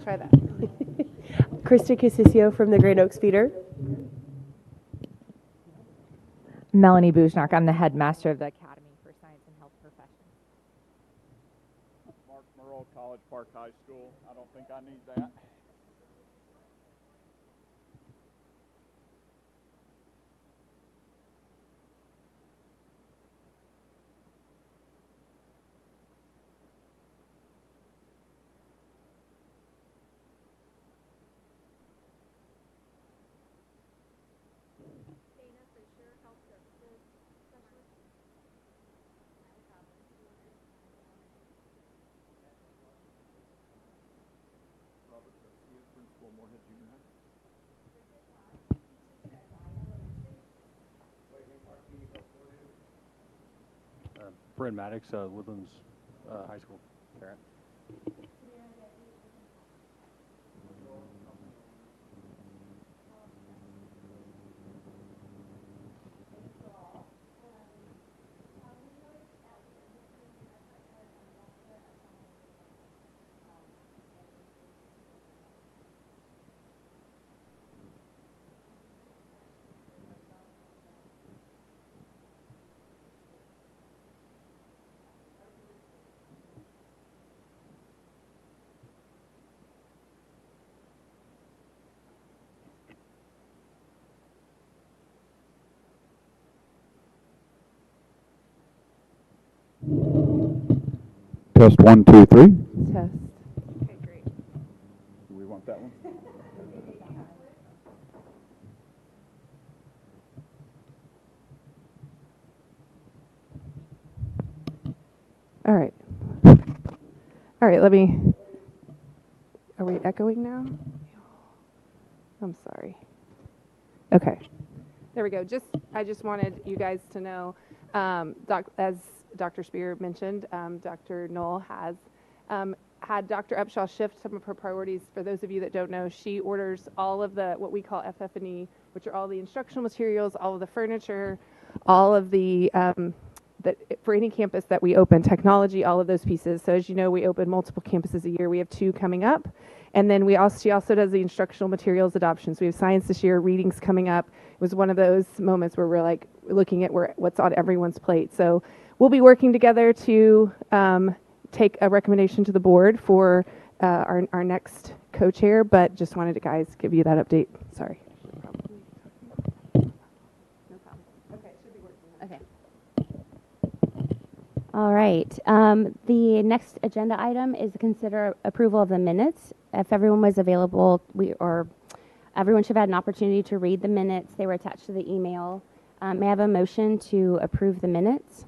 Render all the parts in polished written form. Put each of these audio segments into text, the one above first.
try that. Krista Casisio from the Grand Oaks Feeder. Melanie Bujnak. I'm the headmaster of the Academy for Science and Health Professions. Mark Merle, College Park High School. I don't think I need that. Brent Maddox, Woodlands High School parent. Test 1, 2, 3. Test. Okay, great. Do we want that one? All right. All right, are we echoing now? I'm sorry. Okay. There we go. I just wanted you guys to know, as Dr. Spear mentioned, Dr. Knoll has had Dr. Upshaw shift some of her priorities. For those of you that don't know, she orders all of the, what we call FF&E, which are all the instructional materials, all of the furniture, all of the, for any campus that we open, technology, all of those pieces. So as you know, we open multiple campuses a year. We have 2 coming up. And then she also does the instructional materials adoptions. We have science this year, readings coming up. It was one of those moments where we're like looking at what's on everyone's plate. So we'll be working together to take a recommendation to the board for our next co-chair, but just wanted to, guys, give you that update. Sorry. No problem. Okay, it should be working. Okay. All right. The next agenda item is to consider approval of the minutes. If everyone was available, everyone should have had an opportunity to read the minutes. They were attached to the email. May I have a motion to approve the minutes?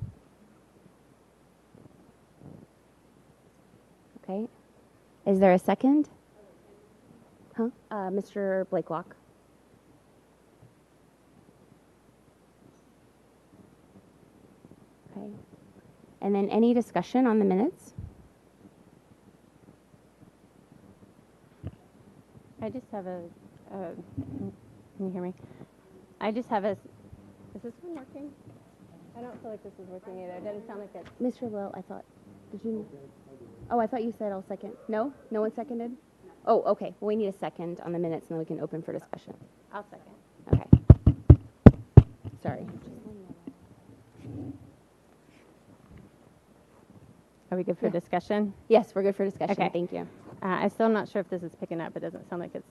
Okay. Is there a second? Huh? Mr. Blakelock. Okay. And then any discussion on the minutes? I just have can you hear me? I just have is this one working? I don't feel like this is working either. It doesn't sound like it. Mr. Lowe, I thought, did you? Oh, I thought you said I'll second. No? No one seconded? Oh, okay. Well, we need a second on the minutes and then we can open for discussion. I'll second. Okay. Sorry. Are we good for discussion? Yes, we're good for discussion. Okay. Thank you. I'm still not sure if this is picking up. It doesn't sound like it's...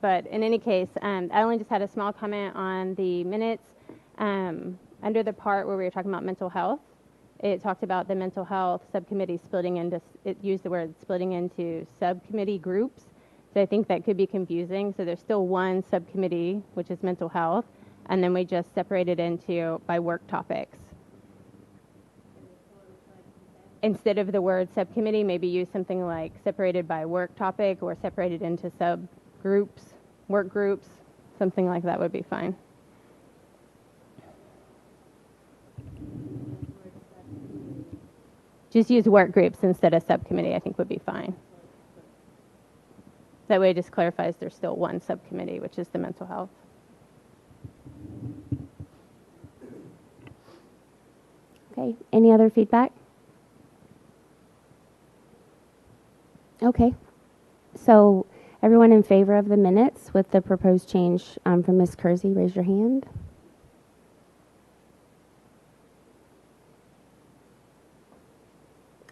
but in any case, I only just had a small comment on the minutes. Under the part where we were talking about mental health, it talked about the mental health subcommittee splitting into... It used the word splitting into subcommittee groups. So I think that could be confusing. So there's still one subcommittee, which is mental health, and then we just separated into by work topics. Instead of the word subcommittee, maybe use something like separated by work topic or separated into subgroups, work groups, something like that would be fine. Just use work groups instead of subcommittee, I think would be fine. That way it just clarifies there's still one subcommittee, which is the mental health. Okay. Any other feedback? Okay. So everyone in favor of the minutes with the proposed change from Ms. Kersey, raise your hand.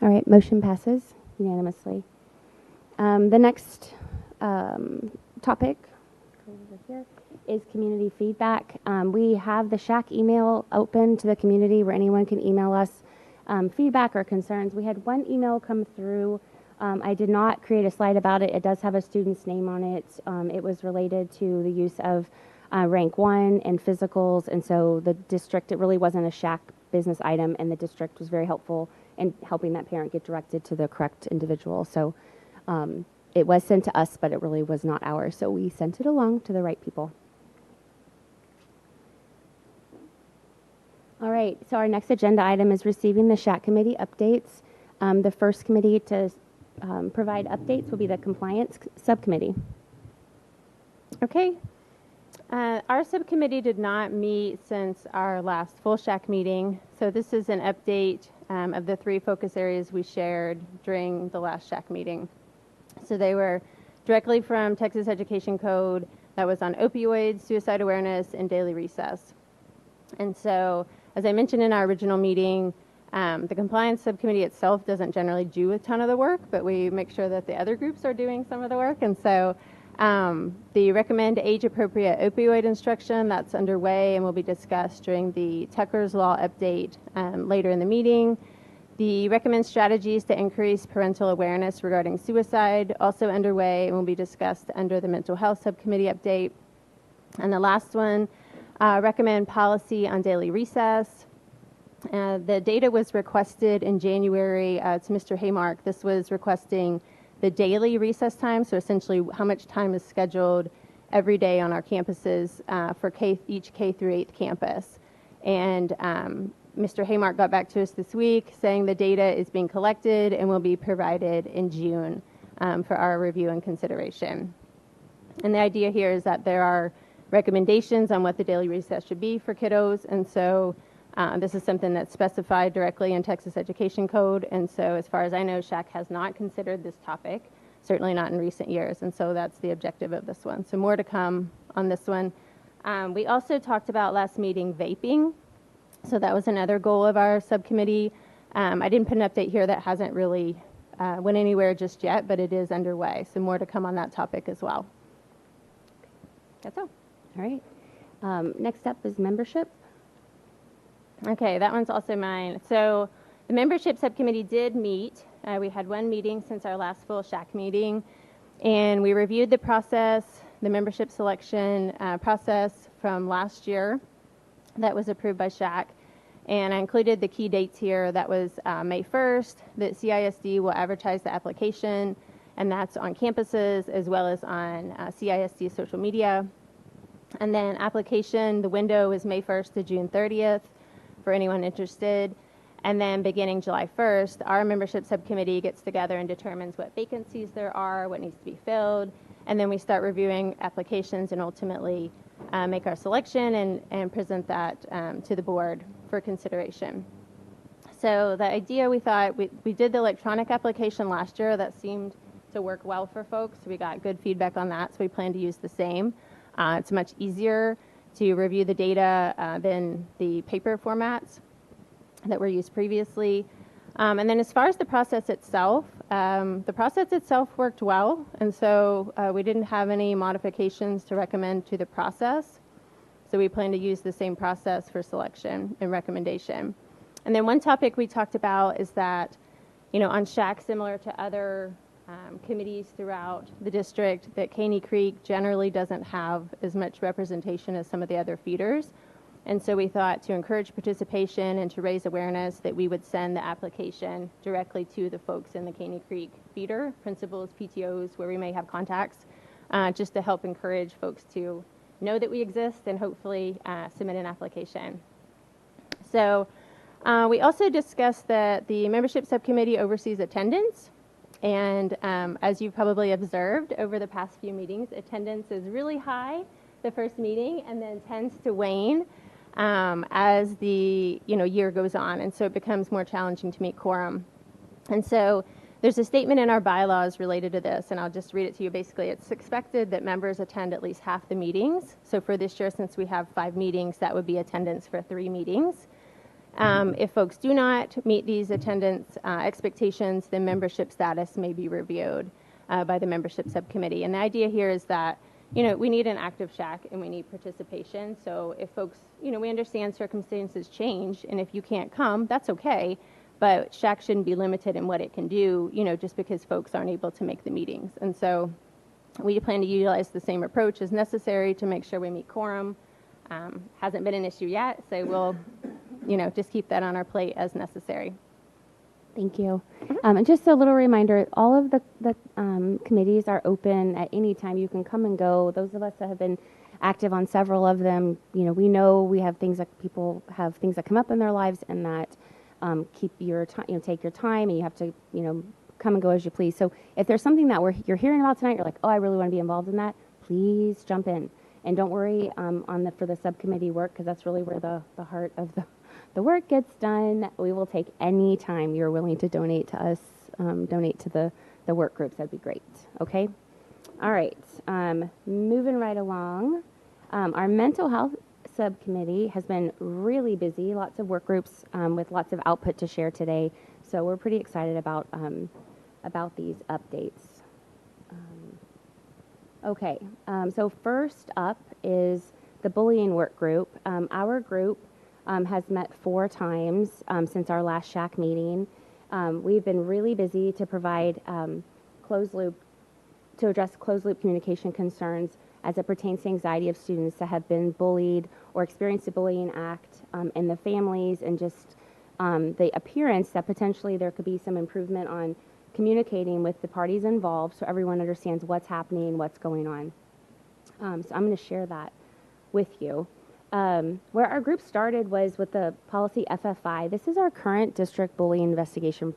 All right, motion passes unanimously. The next topic over here is community feedback. We have the SHAC email open to the community where anyone can email us feedback or concerns. We had one email come through. I did not create a slide about it. It does have a student's name on it. It was related to the use of rank 1 and physicals, and so the district, it really wasn't a SHAC business item, and the district was very helpful in helping that parent get directed to the correct individual. So it was sent to us, but it really was not ours, so we sent it along to the right people. All right, so our next agenda item is receiving the SHAC committee updates. The first committee to provide updates will be the compliance subcommittee. Okay. Our subcommittee did not meet since our last full SHAC meeting, so this is an update of the 3 focus areas we shared during the last SHAC meeting. So they were directly from Texas Education Code, that was on opioids, suicide awareness, and daily recess. And so, as I mentioned in our original meeting, the compliance subcommittee itself doesn't generally do a ton of the work, but we make sure that the other groups are doing some of the work. And so the recommend age-appropriate opioid instruction, that's underway and will be discussed during the Tucker's Law update later in the meeting. The recommend strategies to increase parental awareness regarding suicide, also underway and will be discussed under the mental health subcommittee update. And the last one, recommend policy on daily recess. The data was requested in January to Mr. Haymark. This was requesting the daily recess time, so essentially how much time is scheduled every day on our campuses for each K through 8th campus. And Mr. Haymark got back to us this week saying the data is being collected and will be provided in June for our review and consideration. And the idea here is that there are recommendations on what the daily recess should be for kiddos, and so this is something that's specified directly in Texas Education Code, and so as far as I know, SHAC has not considered this topic, certainly not in recent years, and so that's the objective of this one. So more to come on this one. We also talked about last meeting vaping, so that was another goal of our subcommittee. I didn't put an update here that hasn't really went anywhere just yet, but it is underway, so more to come on that topic as well. That's all. All right. Next up is membership. Okay, that one's also mine. So the membership subcommittee did meet. We had one meeting since our last full SHAC meeting, and we reviewed the process, the membership selection process from last year that was approved by SHAC. And I included the key dates here. That was May 1st, that CISD will advertise the application, and that's on campuses as well as on CISD social media. And then application, the window is May 1st to June 30th for anyone interested. And then beginning July 1st, our membership subcommittee gets together and determines what vacancies there are, what needs to be filled. And then we start reviewing applications and ultimately make our selection and present that to the board for consideration. So the idea, we thought, we did the electronic application last year. That seemed to work well for folks. We got good feedback on that, so we plan to use the same. It's much easier to review the data than the paper formats that were used previously. And then as far as the process itself worked well, and so we didn't have any modifications to recommend to the process. So we plan to use the same process for selection and recommendation. And then one topic we talked about is that, on SHAC, similar to other committees throughout the district, that Caney Creek generally doesn't have as much representation as some of the other feeders. And so we thought to encourage participation and to raise awareness that we would send the application directly to the folks in the Caney Creek feeder, principals, PTOs, where we may have contacts, just to help encourage folks to know that we exist and hopefully submit an application. So we also discussed that the membership subcommittee oversees attendance. And as you've probably observed over the past few meetings, attendance is really high the first meeting and then tends to wane as the year goes on. And so it becomes more challenging to meet quorum. And so There's a statement in our bylaws related to this, and I'll just read it to you. Basically, it's expected that members attend at least half the meetings. So for this year, since we have 5 meetings, that would be attendance for 3 meetings. If folks do not meet these attendance expectations, then membership status may be reviewed by the membership subcommittee. And the idea here is that, we need an active SHAC and we need participation. So if folks, we understand circumstances change, and if you can't come, that's okay. But SHAC shouldn't be limited in what it can do, just because folks aren't able to make the meetings. And so we plan to utilize the same approach as necessary to make sure we meet quorum. Hasn't been an issue yet, so we'll, just keep that on our plate as necessary. Thank you. And just a little reminder, all of the committees are open at any time. You can come and go. Those of us that have been active on several of them, we know we have things that people have things that come up in their lives, and that keep your time, take your time, and you have to, come and go as you please. So if there's something that you're hearing about tonight, you're like, oh, I really want to be involved in that, please jump in. And don't worry for the subcommittee work, because that's really where the heart of the work gets done. We will take any time you're willing to donate to us, donate to the work groups. That'd be great. Okay? All right. Moving right along. Our mental health subcommittee has been really busy. Lots of work groups with lots of output to share today. So we're pretty excited about these updates. Okay. So first up is the bullying work group. Our group has met 4 times since our last SHAC meeting. We've been really busy to provide address closed loop communication concerns as it pertains to anxiety of students that have been bullied or experienced a bullying act in the families, and just the appearance that potentially there could be some improvement on communicating with the parties involved so everyone understands what's happening, what's going on. So I'm going to share that with you. Where our group started was with the policy FFI. This is our current district bullying investigation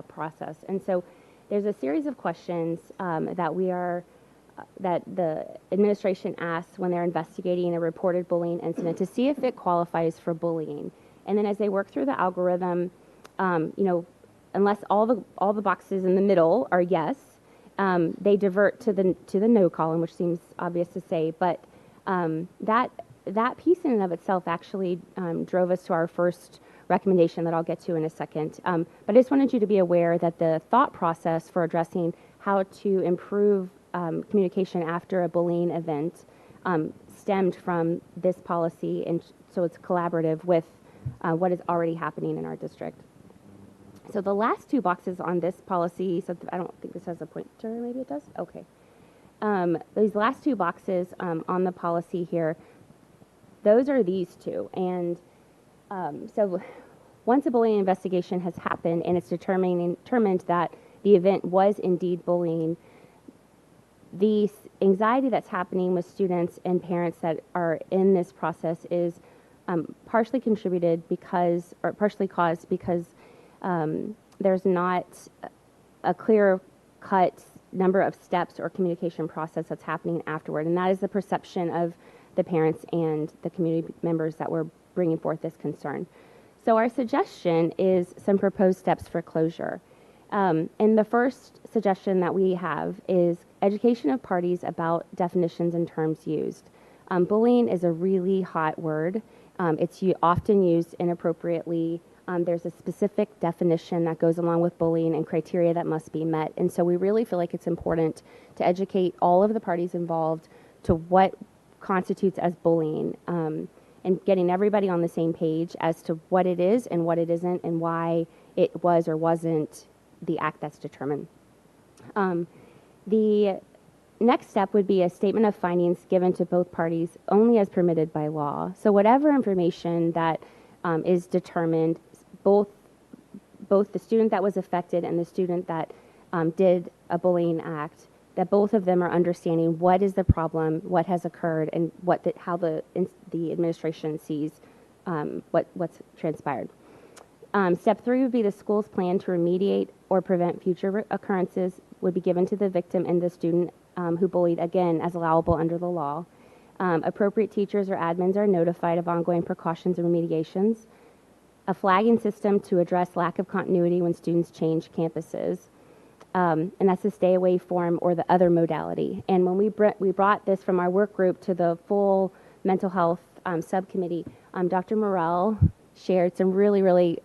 process. And so there's a series of questions that the administration asks when they're investigating a reported bullying incident to see if it qualifies for bullying. And then as they work through the algorithm, unless all the boxes in the middle are yes, they divert to the no column, which seems obvious to say, but that piece in and of itself actually drove us to our first recommendation that I'll get to in a second. But I just wanted you to be aware that the thought process for addressing how to improve communication after a bullying event stemmed from this policy, and so it's collaborative with what is already happening in our district. So the last 2 boxes on this policy, so I don't think this has a pointer, maybe it does? Okay. These last 2 boxes on the policy here, those are these 2. And so once a bullying investigation has happened and it's determined that the event was indeed bullying, the anxiety that's happening with students and parents that are in this process is partially contributed because, or partially caused because there's not a clear-cut number of steps or communication process that's happening afterward, and that is the perception of the parents and the community members that were bringing forth this concern. So our suggestion is some proposed steps for closure. And the first suggestion that we have is education of parties about definitions and terms used. Bullying is a really hot word. It's often used inappropriately. There's a specific definition that goes along with bullying and criteria that must be met. And so we really feel like it's important to educate all of the parties involved to what constitutes as bullying, and getting everybody on the same page as to what it is and what it isn't, and why it was or wasn't the act that's determined. The next step would be a statement of findings given to both parties only as permitted by law. So whatever information that is determined, both the student that was affected and the student that did a bullying act, that both of them are understanding what is the problem, what has occurred, and how the administration sees what's transpired. Step 3 would be the school's plan to remediate or prevent future occurrences would be given to the victim and the student who bullied, again, as allowable under the law. Appropriate teachers or admins are notified of ongoing precautions and remediations. A flagging system to address lack of continuity when students change campuses. and that's the stay away form or the other modality. And when we brought this from our work group to the full mental health subcommittee, Dr. Morrell shared some really, really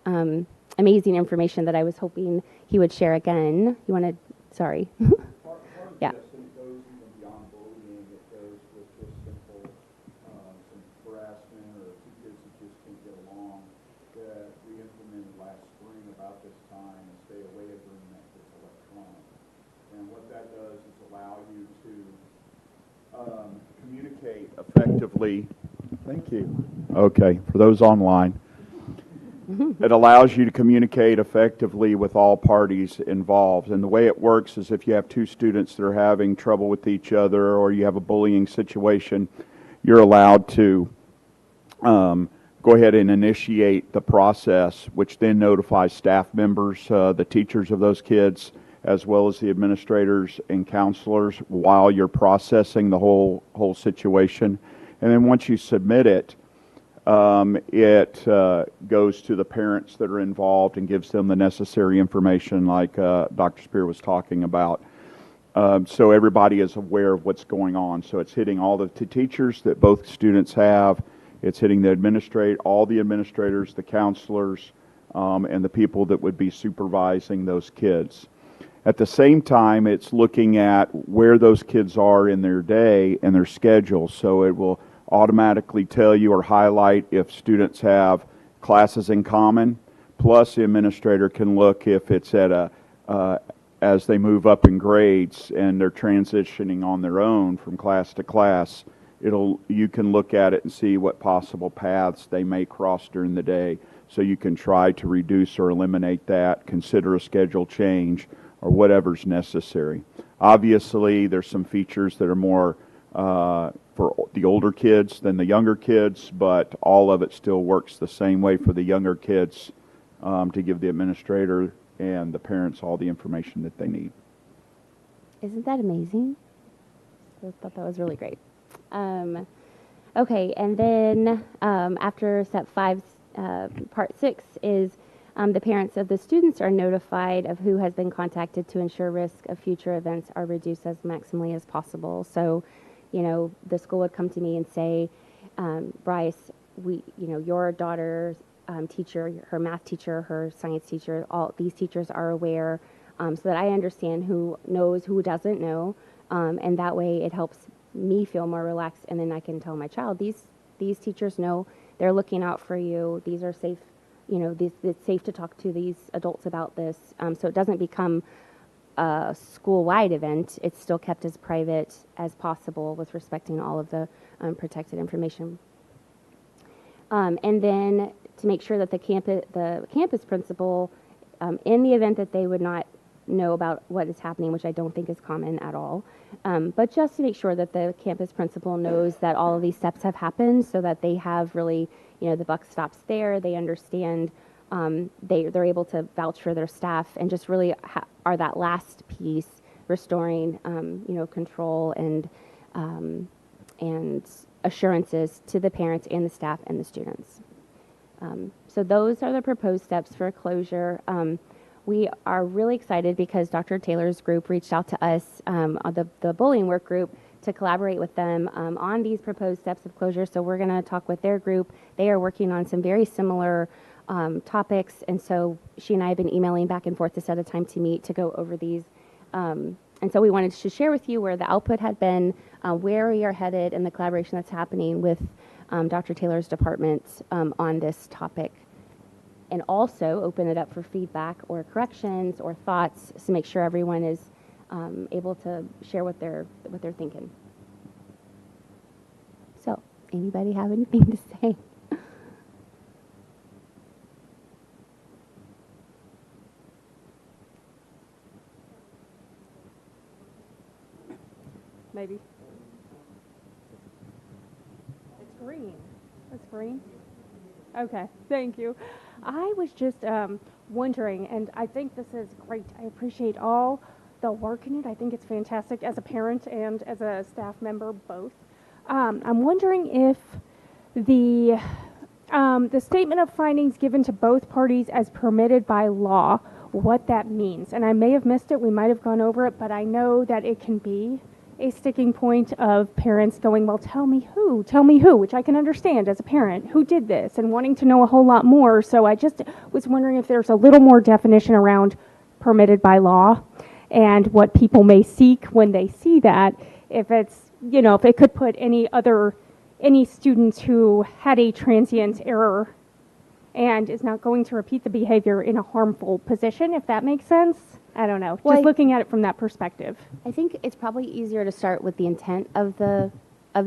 amazing information that I was hoping he would share again. You want to, sorry. Part of Yeah. this, and it goes even beyond bullying, it goes with just simple, some harassment or two kids that just can't get along, that we implemented last spring about this time, and stay away agreement is electronic. And what that does is allow you to communicate effectively. Thank you. Okay, for those online. It allows you to communicate effectively with all parties involved. And the way it works is if you have two students that are having trouble with each other or you have a bullying situation, you're allowed to go ahead and initiate the process, which then notifies staff members, the teachers of those kids, as well as the administrators and counselors while you're processing the whole situation. And then once you submit it, it goes to the parents that are involved and gives them the necessary information like Dr. Spear was talking about. So everybody is aware of what's going on. So it's hitting all the teachers that both students have. It's hitting all the administrators, the counselors, and the people that would be supervising those kids. At the same time, it's looking at where those kids are in their day and their schedule. So it will automatically tell you or highlight if students have classes in common. Plus, the administrator can look if it's at as they move up in grades and they're transitioning on their own from class to class. You can look at it and see what possible paths they may cross during the day. So you can try to reduce or eliminate that, consider a schedule change, or whatever's necessary. Obviously, there's some features that are more for the older kids than the younger kids, but all of it still works the same way for the younger kids to give the administrator and the parents all the information that they need. Isn't that amazing? I thought that was really great. Okay, and then after step 5, part 6 is the parents of the students are notified of who has been contacted to ensure risk of future events are reduced as maximally as possible. So, the school would come to me and say, Bryce, your daughter's teacher, her math teacher, her science teacher, all these teachers are aware, so that I understand who knows, who doesn't know, and that way it helps me feel more relaxed, and then I can tell my child, these teachers know, they're looking out for you, these are safe, it's safe to talk to these adults about this, so it doesn't become a school-wide event. It's still kept as private as possible with respecting all of the protected information. And then to make sure that the campus principal, in the event that they would not know about what is happening, which I don't think is common at all, but just to make sure that the campus principal knows that all of these steps have happened so that they have really, the buck stops there, they understand, they're able to vouch for their staff and just really are that last piece restoring, control and assurances to the parents and the staff and the students. So those are the proposed steps for closure. We are really excited because Dr. Taylor's group reached out to us, the bullying work group, to collaborate with them on these proposed steps of closure. So we're going to talk with their group. They are working on some very similar topics, and so she and I have been emailing back and forth to set a time to meet to go over these. And so we wanted to share with you where the output had been, where we are headed, and the collaboration that's happening with Dr. Taylor's department on this topic. And also open it up for feedback or corrections or thoughts to make sure everyone is able to share what they're thinking. So, anybody have anything to say? Maybe. It's green. It's green? Okay, thank you. I was just wondering, and I think this is great. I appreciate all the work in it. I think it's fantastic as a parent and as a staff member, both. I'm wondering if the statement of findings given to both parties as permitted by law what that means. And I may have missed it, we might have gone over it, but I know that it can be a sticking point of parents going, well, tell me who, which I can understand as a parent, who did this, and wanting to know a whole lot more. So I just was wondering if there's a little more definition around permitted by law and what people may seek when they see that. If it's, you know, if it could put any students who had a transient error and is not going to repeat the behavior in a harmful position, if that makes sense. I don't know. Well, Just looking at it from that perspective. I think it's probably easier to start with the intent of the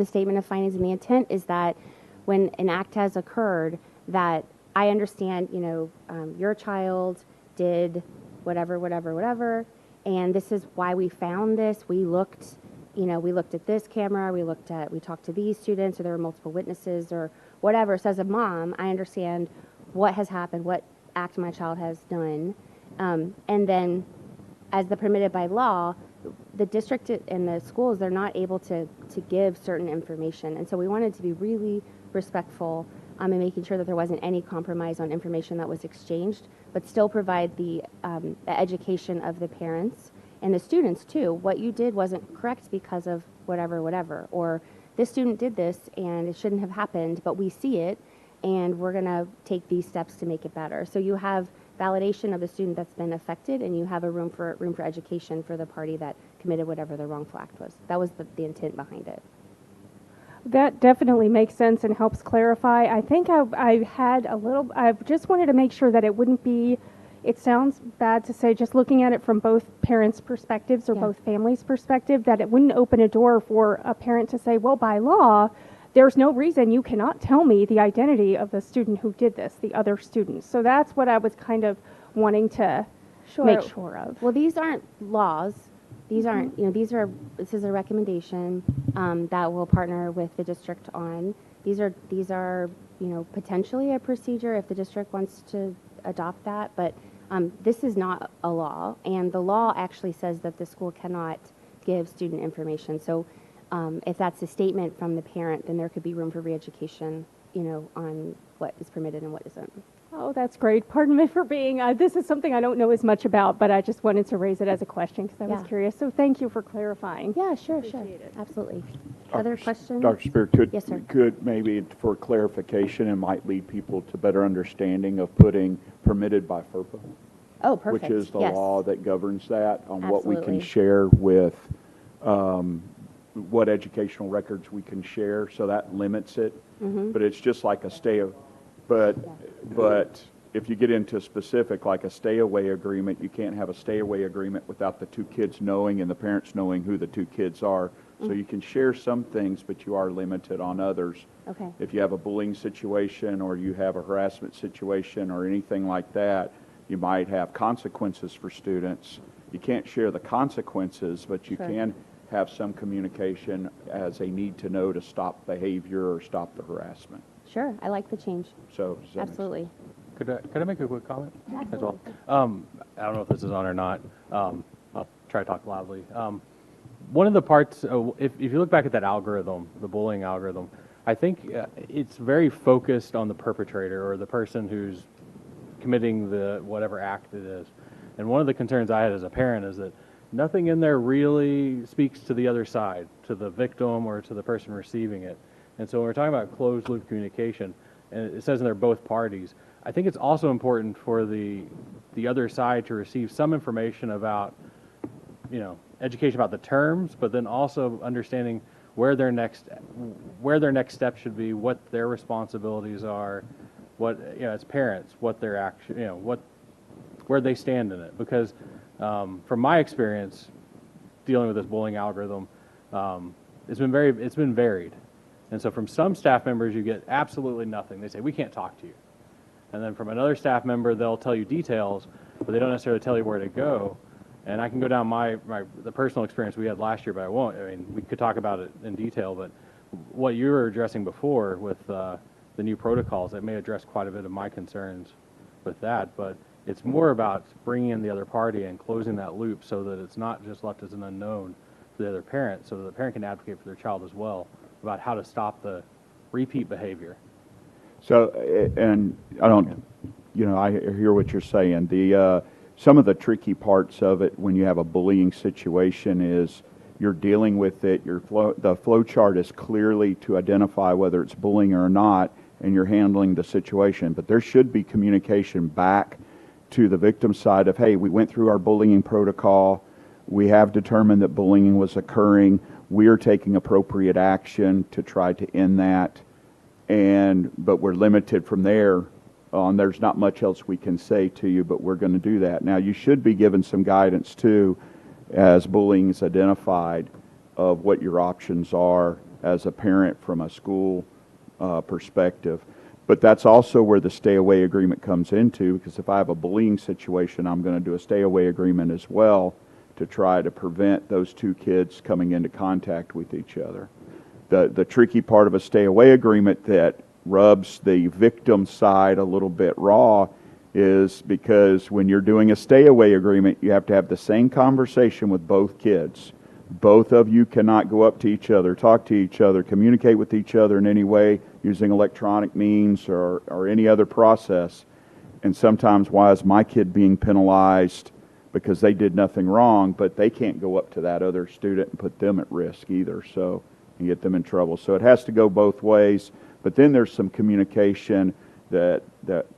statement of findings, and the intent is that when an act has occurred, that I understand, you know, your child did whatever, and this is why we found this. We looked at this camera, we talked to these students, or there were multiple witnesses, or whatever. So as a mom, I understand what has happened, what act my child has done, and then as the permitted by law, the district and the schools, they're not able to give certain information. And so we wanted to be really respectful in making sure that there wasn't any compromise on information that was exchanged, but still provide the education of the parents and the students too. What you did wasn't correct because of whatever, or this student did this and it shouldn't have happened, but we see it and we're gonna take these steps to make it better. So you have validation of the student that's been affected, and you have a room for education for the party that committed whatever the wrongful act was. That was the intent behind it. That definitely makes sense and helps clarify. I think I just wanted to make sure that it wouldn't be, it sounds bad to say, just looking at it from both parents' perspectives or Yeah. both families' perspective, that it wouldn't open a door for a parent to say, well, by law, there's no reason you cannot tell me the identity of the student who did this, the other students. So that's what I was kind of wanting to make sure of. Well, these aren't laws. These aren't, you know, this is a recommendation that we'll partner with the district on. These are, you know, potentially a procedure if the district wants to adopt that, but this is not a law, and the law actually says that the school cannot give student information. So if that's a statement from the parent, then there could be room for re-education, you know, on what is permitted and what isn't. Oh, that's great. Pardon me for being, this is something I don't know as much about, but I just wanted to raise it as a question because I was Yeah. curious. So thank you for clarifying. Yeah, sure. Appreciate it. Absolutely. Other questions? Dr. Spear, Yes, sir. could maybe for clarification, it might lead people to better understanding of putting permitted by FERPA, Oh, perfect. which is the Yes. law that governs that, on what we can Absolutely. share with, what educational records we can share, so that limits it. Mm-hmm. But it's just like but if you get into specific, like a stay-away agreement, you can't have a stay-away agreement without the two kids knowing and the parents knowing who the two kids are. So you can share some things, but you are limited on others. Okay. If you have a bullying situation or you have a harassment situation or anything like that, you might have consequences for students. You can't share the consequences, but you Sure. can have some communication as a need to know to stop behavior or stop the harassment. Sure. I like the change. So does that make sense? Absolutely. Could I make a quick comment as well? I don't know if this is on or not. I'll try to talk loudly. One of the parts, if you look back at that algorithm, the bullying algorithm, I think it's very focused on the perpetrator or the person who's committing the whatever act it is. And one of the concerns I had as a parent is that nothing in there really speaks to the other side, to the victim or to the person receiving it. And so when we're talking about closed loop communication, and it says in there both parties, I think it's also important for the other side to receive some information about, you know, education about the terms, but then also understanding where their next step should be, what their responsibilities are, what, you know, as parents, what their action, you know, where they stand in it. Because from my experience dealing with this bullying algorithm, it's been varied. And so from some staff members, you get absolutely nothing. They say, we can't talk to you. And then from another staff member, they'll tell you details, but they don't necessarily tell you where to go. And I can go down the personal experience we had last year, but I won't. I mean, we could talk about it in detail, but what you were addressing before with the new protocols, it may address quite a bit of my concerns with that, but it's more about bringing in the other party and closing that loop so that it's not just left as an unknown to the other parent, so that the parent can advocate for their child as well about how to stop the repeat behavior. So, and I don't, you know, I hear what you're saying. some of the tricky parts of it when you have a bullying situation is you're dealing with it, the flow chart is clearly to identify whether it's bullying or not, and you're handling the situation. But there should be communication back to the victim side of, hey, we went through our bullying protocol, we have determined that bullying was occurring, we are taking appropriate action to try to end that, but we're limited from there on. There's not much else we can say to you, but we're going to do that. Now, you should be given some guidance too, as bullying is identified, of what your options are as a parent from a school perspective. But that's also where the stay-away agreement comes into, because if I have a bullying situation, I'm going to do a stay-away agreement as well to try to prevent those two kids coming into contact with each other. The tricky part of a stay-away agreement that rubs the victim side a little bit raw is because when you're doing a stay-away agreement, you have to have the same conversation with both kids. Both of you cannot go up to each other, talk to each other, communicate with each other in any way using electronic means or any other process. And sometimes, why is my kid being penalized because they did nothing wrong, but they can't go up to that other student and put them at risk either, so, and get them in trouble. So it has to go both ways. But then there's some communication that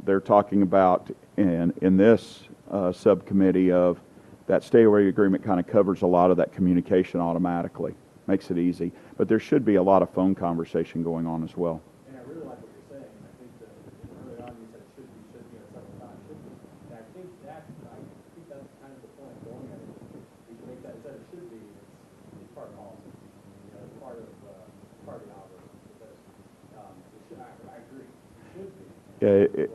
they're talking about in this subcommittee of that stay-away agreement kind of covers a lot of that communication automatically, makes it easy. But there should be a lot of phone conversation going on as well. And I really like what you're saying. I think that early on you said should be, and several times should be. And I think that's kind of the point of going at it. We should make that, instead of should be, it's part of policy. You know, it's part of the algorithm. Because, I agree, it should be. Yeah,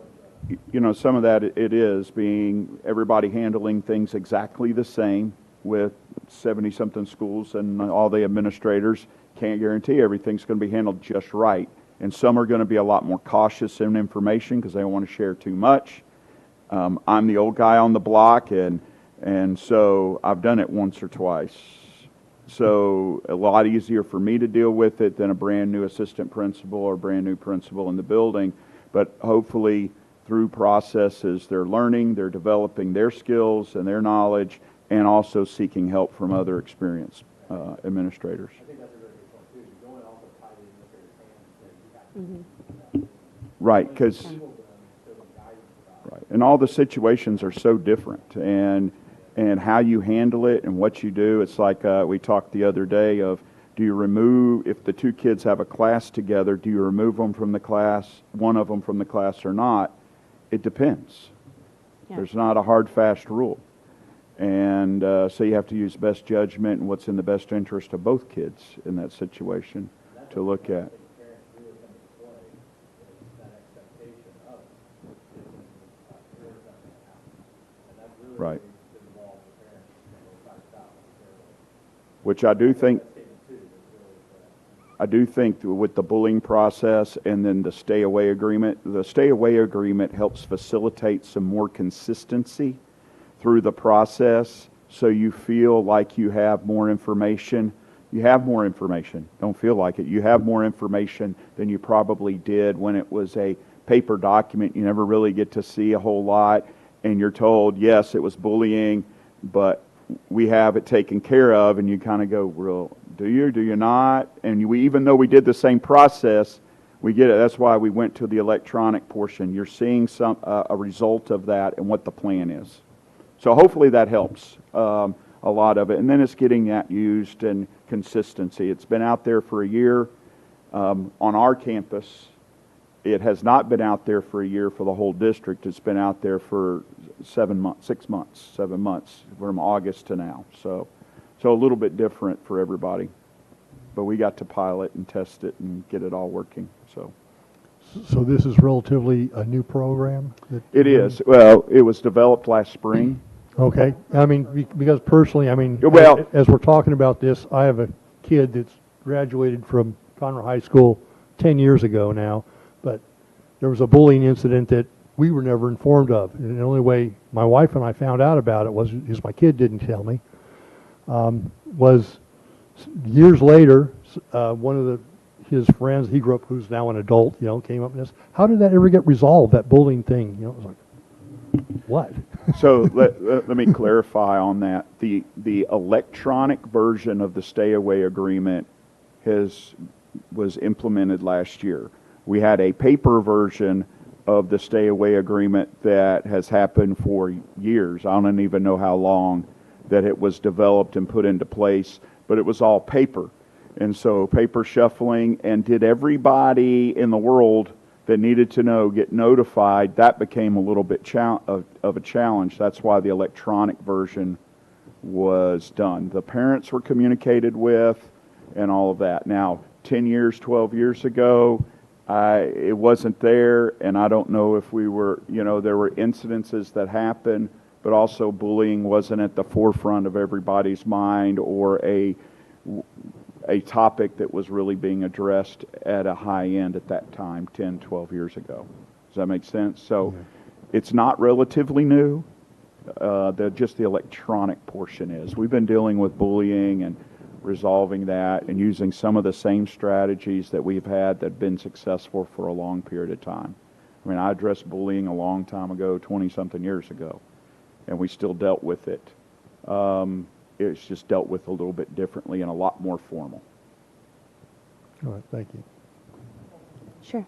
you know, some of that it is being everybody handling things exactly the same with 70-something schools, and all the administrators can't guarantee everything's going to be handled just right. And some are going to be a lot more cautious in information because they don't want to share too much. I'm the old guy on the block, and so I've done it once or twice. So a lot easier for me to deal with it than a brand new assistant principal or brand new principal in the building. But hopefully through processes, they're learning, they're developing their skills and their knowledge, and also seeking help from other experienced administrators. I think that's a very good point too. You don't also tie the administrator's hands that you have to. Right, because and all the situations are so different, and how you handle it and what you do. It's like we talked the other day of, do you remove, if the two kids have a class together, do you remove them from the class, one of them from the class or not? It depends. Yeah. There's not a hard, fast rule. And so you have to use best judgment and what's in the best interest of both kids in that situation to look at. Right. Which I do think with the bullying process and then the stay-away agreement helps facilitate some more consistency through the process, so you feel like you have more information. You have more information. Don't feel like it. You have more information than you probably did when it was a paper document. You never really get to see a whole lot, and you're told, yes, it was bullying, but we have it taken care of, and you kind of go, well, do you not? And even though we did the same process, we get it. That's why we went to the electronic portion. You're seeing a result of that and what the plan is. So hopefully that helps a lot of it. And then it's getting that used and consistency. It's been out there for a year on our campus. It has not been out there for a year for the whole district. It's been out there for 7 months, from August to now. So a little bit different for everybody. But we got to pilot and test it and get it all working. So this is relatively a new program? It is. Well, it was developed last spring. Okay. I mean, because personally, I mean, Well, as we're talking about this, I have a kid that's graduated from Conroe High School 10 years ago now, but there was a bullying incident that we were never informed of. And the only way my wife and I found out about it is my kid didn't tell me. Was years later, one of his friends, he grew up, who's now an adult, came up and asked, how did that ever get resolved, that bullying thing? It was like, What? So let me clarify on that. The electronic version of the stay away agreement was implemented last year. We had a paper version of the stay away agreement that has happened for years. I don't even know how long that it was developed and put into place, but it was all paper. And so paper shuffling, and did everybody in the world that needed to know get notified? That became a little bit of a challenge. That's why the electronic version was done. The parents were communicated with and all of that. Now, 10 years, 12 years ago, it wasn't there, and I don't know if we were, there were incidences that happened, but also bullying wasn't at the forefront of everybody's mind, or a topic that was really being addressed at a high end at that time, 10, 12 years ago. Does that make sense? So it's not relatively new. Just the electronic portion is. We've been dealing with bullying and resolving that and using some of the same strategies that we've had that have been successful for a long period of time. I mean, I addressed bullying a long time ago, 20-something years ago, and we still dealt with it. It's just dealt with a little bit differently and a lot more formal. All right, thank you. Sure.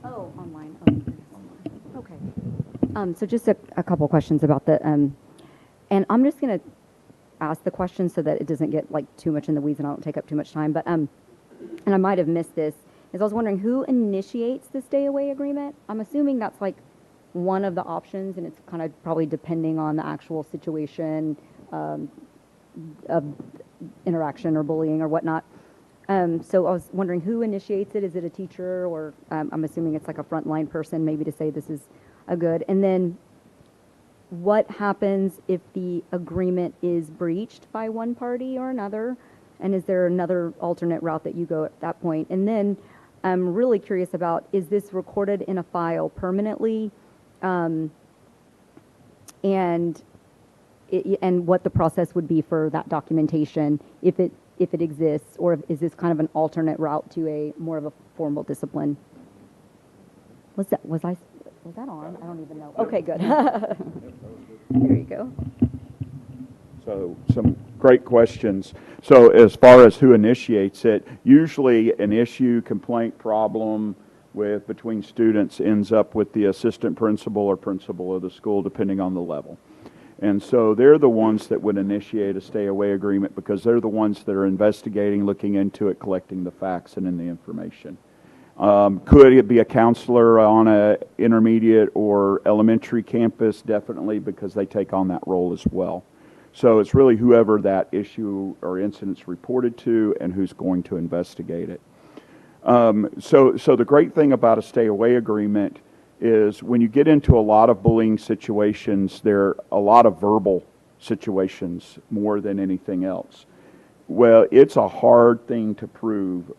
Oh, online. Oh, okay. So just a couple questions about the, and I'm just going to ask the question so that it doesn't get like too much in the weeds and I don't take up too much time. But and I might have missed this. Is I was wondering who initiates the stay away agreement. I'm assuming that's like one of the options, and it's kind of probably depending on the actual situation of interaction or bullying or whatnot. So I was wondering who initiates it. Is it a teacher, or I'm assuming it's like a frontline person, maybe to say this is a good. And then what happens if the agreement is breached by one party or another? And is there another alternate route that you go at that point? And then I'm really curious about, is this recorded in a file permanently? And what the process would be for that documentation if it exists, or is this kind of an alternate route to a more of a formal discipline? Was that on? I don't even know. Okay, good. There you go. So some great questions. So as far as who initiates it, usually an issue, complaint, problem between students ends up with the assistant principal or principal of the school, depending on the level. And so they're the ones that would initiate a stay away agreement, because they're the ones that are investigating, looking into it, collecting the facts and the information. Could it be a counselor on a intermediate or elementary campus? Definitely, because they take on that role as well. So it's really whoever that issue or incident's reported to and who's going to investigate it. So the great thing about a stay away agreement is when you get into a lot of bullying situations, there are a lot of verbal situations more than anything else. Well, it's a hard thing to prove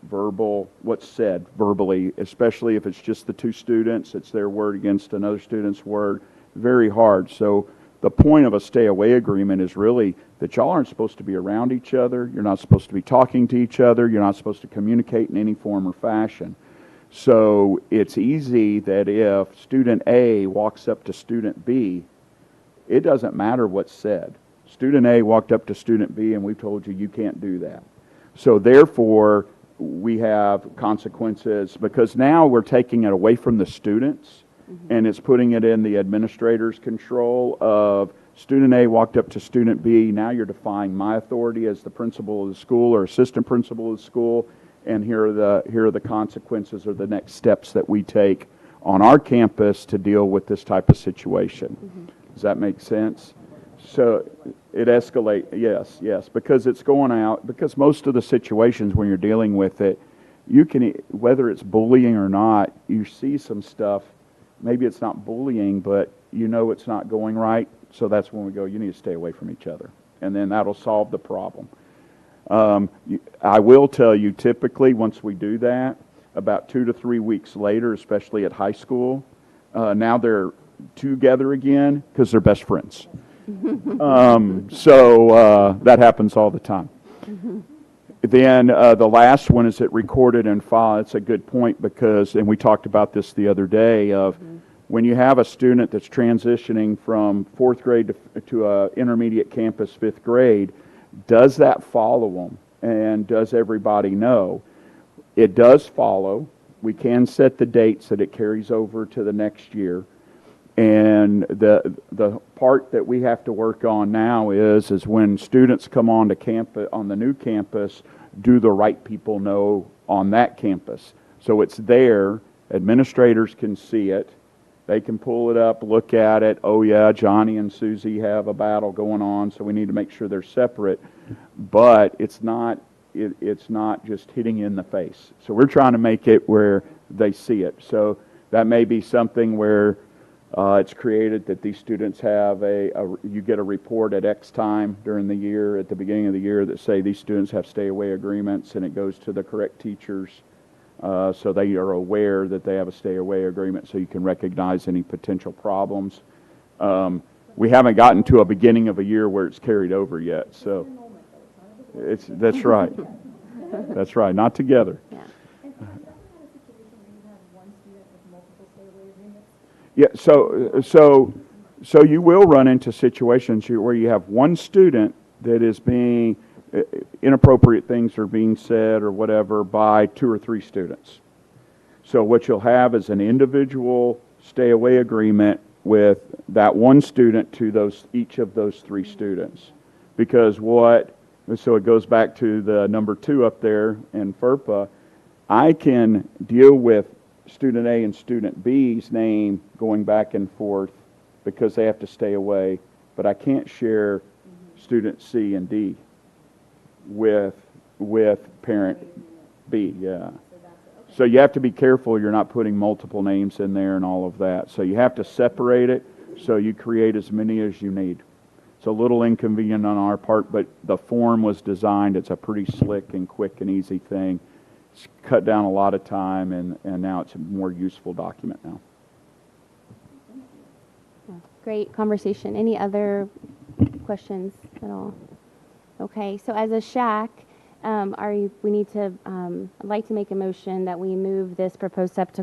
what's said verbally, especially if it's just the two students, it's their word against another student's word, very hard. So the point of a stay away agreement is really that y'all aren't supposed to be around each other, you're not supposed to be talking to each other, you're not supposed to communicate in any form or fashion. So it's easy that if student A walks up to student B, it doesn't matter what's said. Student A walked up to student B and we told you can't do that. So therefore, we have consequences, because now we're taking it away from the students and it's putting it in the administrator's control of student A walked up to student B. Now you're defying my authority as the principal of the school or assistant principal of the school. And here are the consequences or the next steps that we take on our campus to deal with this type of situation. Does that make sense? So it escalates, yes, because it's going out, because most of the situations when you're dealing with it, you can, whether it's bullying or not, you see some stuff, maybe it's not bullying, but you know it's not going right, so that's when we go, you need to stay away from each other, and then that'll solve the problem. I will tell you, typically, once we do that, about 2 to 3 weeks later, especially at high school, now they're together again because they're best friends. So that happens all the time. Then the last one is it recorded and filed. It's a good point because, and we talked about this the other day, of when you have a student that's transitioning from fourth grade to a intermediate campus fifth grade, does that follow them? And does everybody know? It does follow. We can set the dates that it carries over to the next year. And the part that we have to work on now is when students come on to campus, on the new campus, do the right people know on that campus? So it's there, administrators can see it, they can pull it up, look at it, oh yeah, Johnny and Susie have a battle going on, so we need to make sure they're separate. But it's not just hitting you in the face. So we're trying to make it where they see it. So that may be something where it's created that these students have you get a report at X time during the year, at the beginning of the year, that say these students have stay-away agreements, and it goes to the correct teachers, so they are aware that they have a stay-away agreement, so you can recognize any potential problems. We haven't gotten to a beginning of a year where it's carried over yet, so that's right. That's right, not together. Yeah. Yeah, so you will run into situations where you have one student that is being, inappropriate things are being said or whatever by two or three students. So what you'll have is an individual stay-away agreement with that one student to each of those three students. Because so it goes back to the number 2 up there in FERPA, I can deal with student A and student B's name going back and forth because they have to stay away, but I can't share student C and D with parent B, yeah. So you have to be careful you're not putting multiple names in there and all of that. So you have to separate it so you create as many as you need. It's a little inconvenient on our part, but the form was designed, it's a pretty slick and quick and easy thing. It's cut down a lot of time, and now it's a more useful document now. Great conversation. Any other questions at all? Okay, so as a SHAC, I'd like to make a motion that we move this proposed step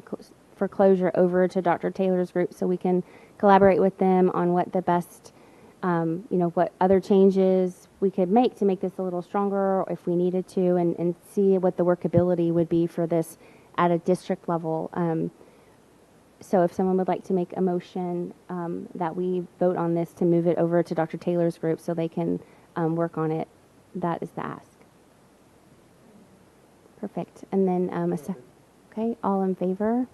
for closure over to Dr. Taylor's group so we can collaborate with them on what the best, what other changes we could make to make this a little stronger if we needed to, and see what the workability would be for this at a district level. So if someone would like to make a motion that we vote on this to move it over to Dr. Taylor's group so they can work on it, that is the ask. Perfect. And then, okay, all in favor?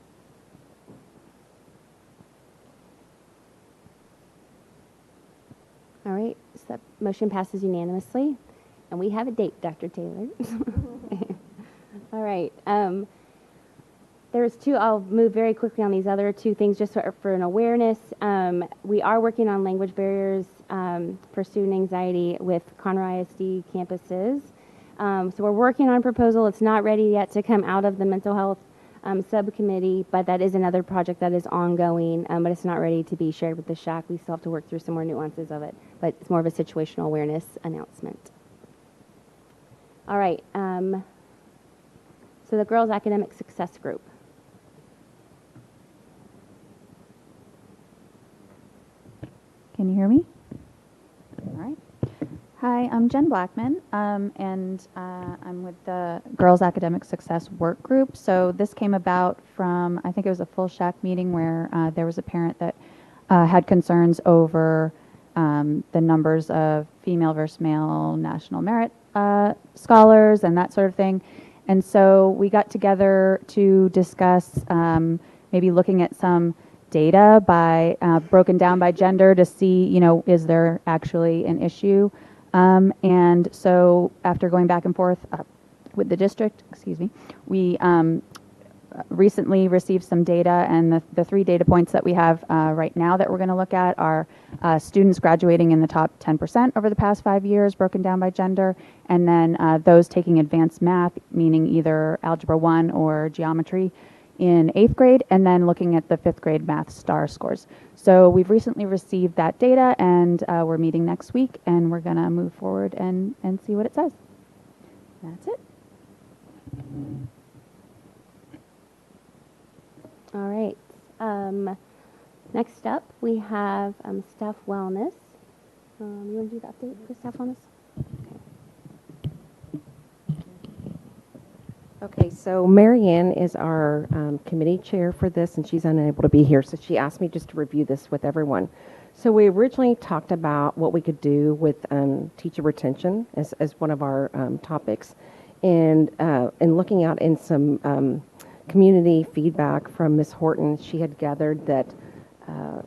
All right, so that motion passes unanimously. And we have a date, Dr. Taylor. All right. There's two, I'll move very quickly on these other two things just for an awareness. We are working on language barriers for student anxiety with Conroe ISD campuses. So we're working on a proposal. It's not ready yet to come out of the mental health subcommittee, but that is another project that is ongoing, but it's not ready to be shared with the SHAC. We still have to work through some more nuances of it, but it's more of a situational awareness announcement. All right, so the Girls Academic Success Group. Can you hear me? All right. Hi, I'm Jen Blackman, and I'm with the Girls Academic Success Work Group. So this came about from, I think it was a full SHAC meeting where there was a parent that had concerns over the numbers of female versus male national merit scholars and that sort of thing. And so we got together to discuss maybe looking at some data by broken down by gender to see, is there actually an issue? And so after going back and forth with the district, we recently received some data, and the 3 data points that we have right now that we're going to look at are students graduating in the top 10% over the past 5 years, broken down by gender, and then those taking advanced math, meaning either Algebra 1 or geometry, in 8th grade, and then looking at the 5th grade math STAR scores. So we've recently received that data, and we're meeting next week, and we're going to move forward and see what it says. That's it. All right. Next up, we have staff wellness. You want to do the update for staff wellness? Okay, so Marianne is our committee chair for this, and she's unable to be here, so she asked me just to review this with everyone. So we originally talked about what we could do with teacher retention as one of our topics, and looking out in some community feedback from Ms. Horton, she had gathered that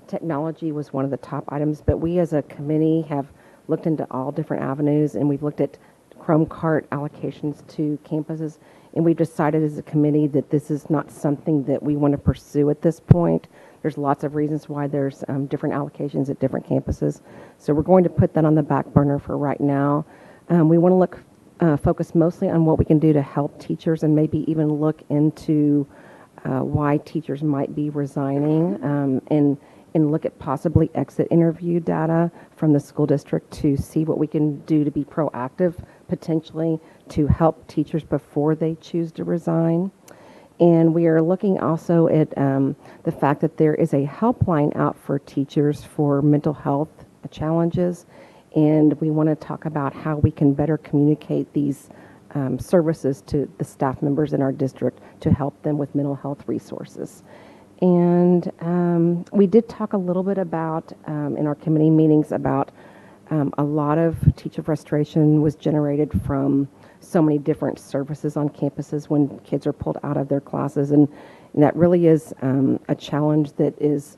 technology was one of the top items, but we as a committee have looked into all different avenues, and we've looked at Chrome cart allocations to campuses, and we've decided as a committee that this is not something that we want to pursue at this point. There's lots of reasons why there's different allocations at different campuses. So we're going to put that on the back burner for right now. We want to focus mostly on what we can do to help teachers and maybe even look into why teachers might be resigning and look at possibly exit interview data from the school district to see what we can do to be proactive potentially to help teachers before they choose to resign. And we are looking also at the fact that there is a helpline out for teachers for mental health challenges, and we want to talk about how we can better communicate these services to the staff members in our district to help them with mental health resources. And we did talk a little bit about, in our committee meetings, about a lot of teacher frustration was generated from so many different services on campuses when kids are pulled out of their classes. And that really is a challenge that is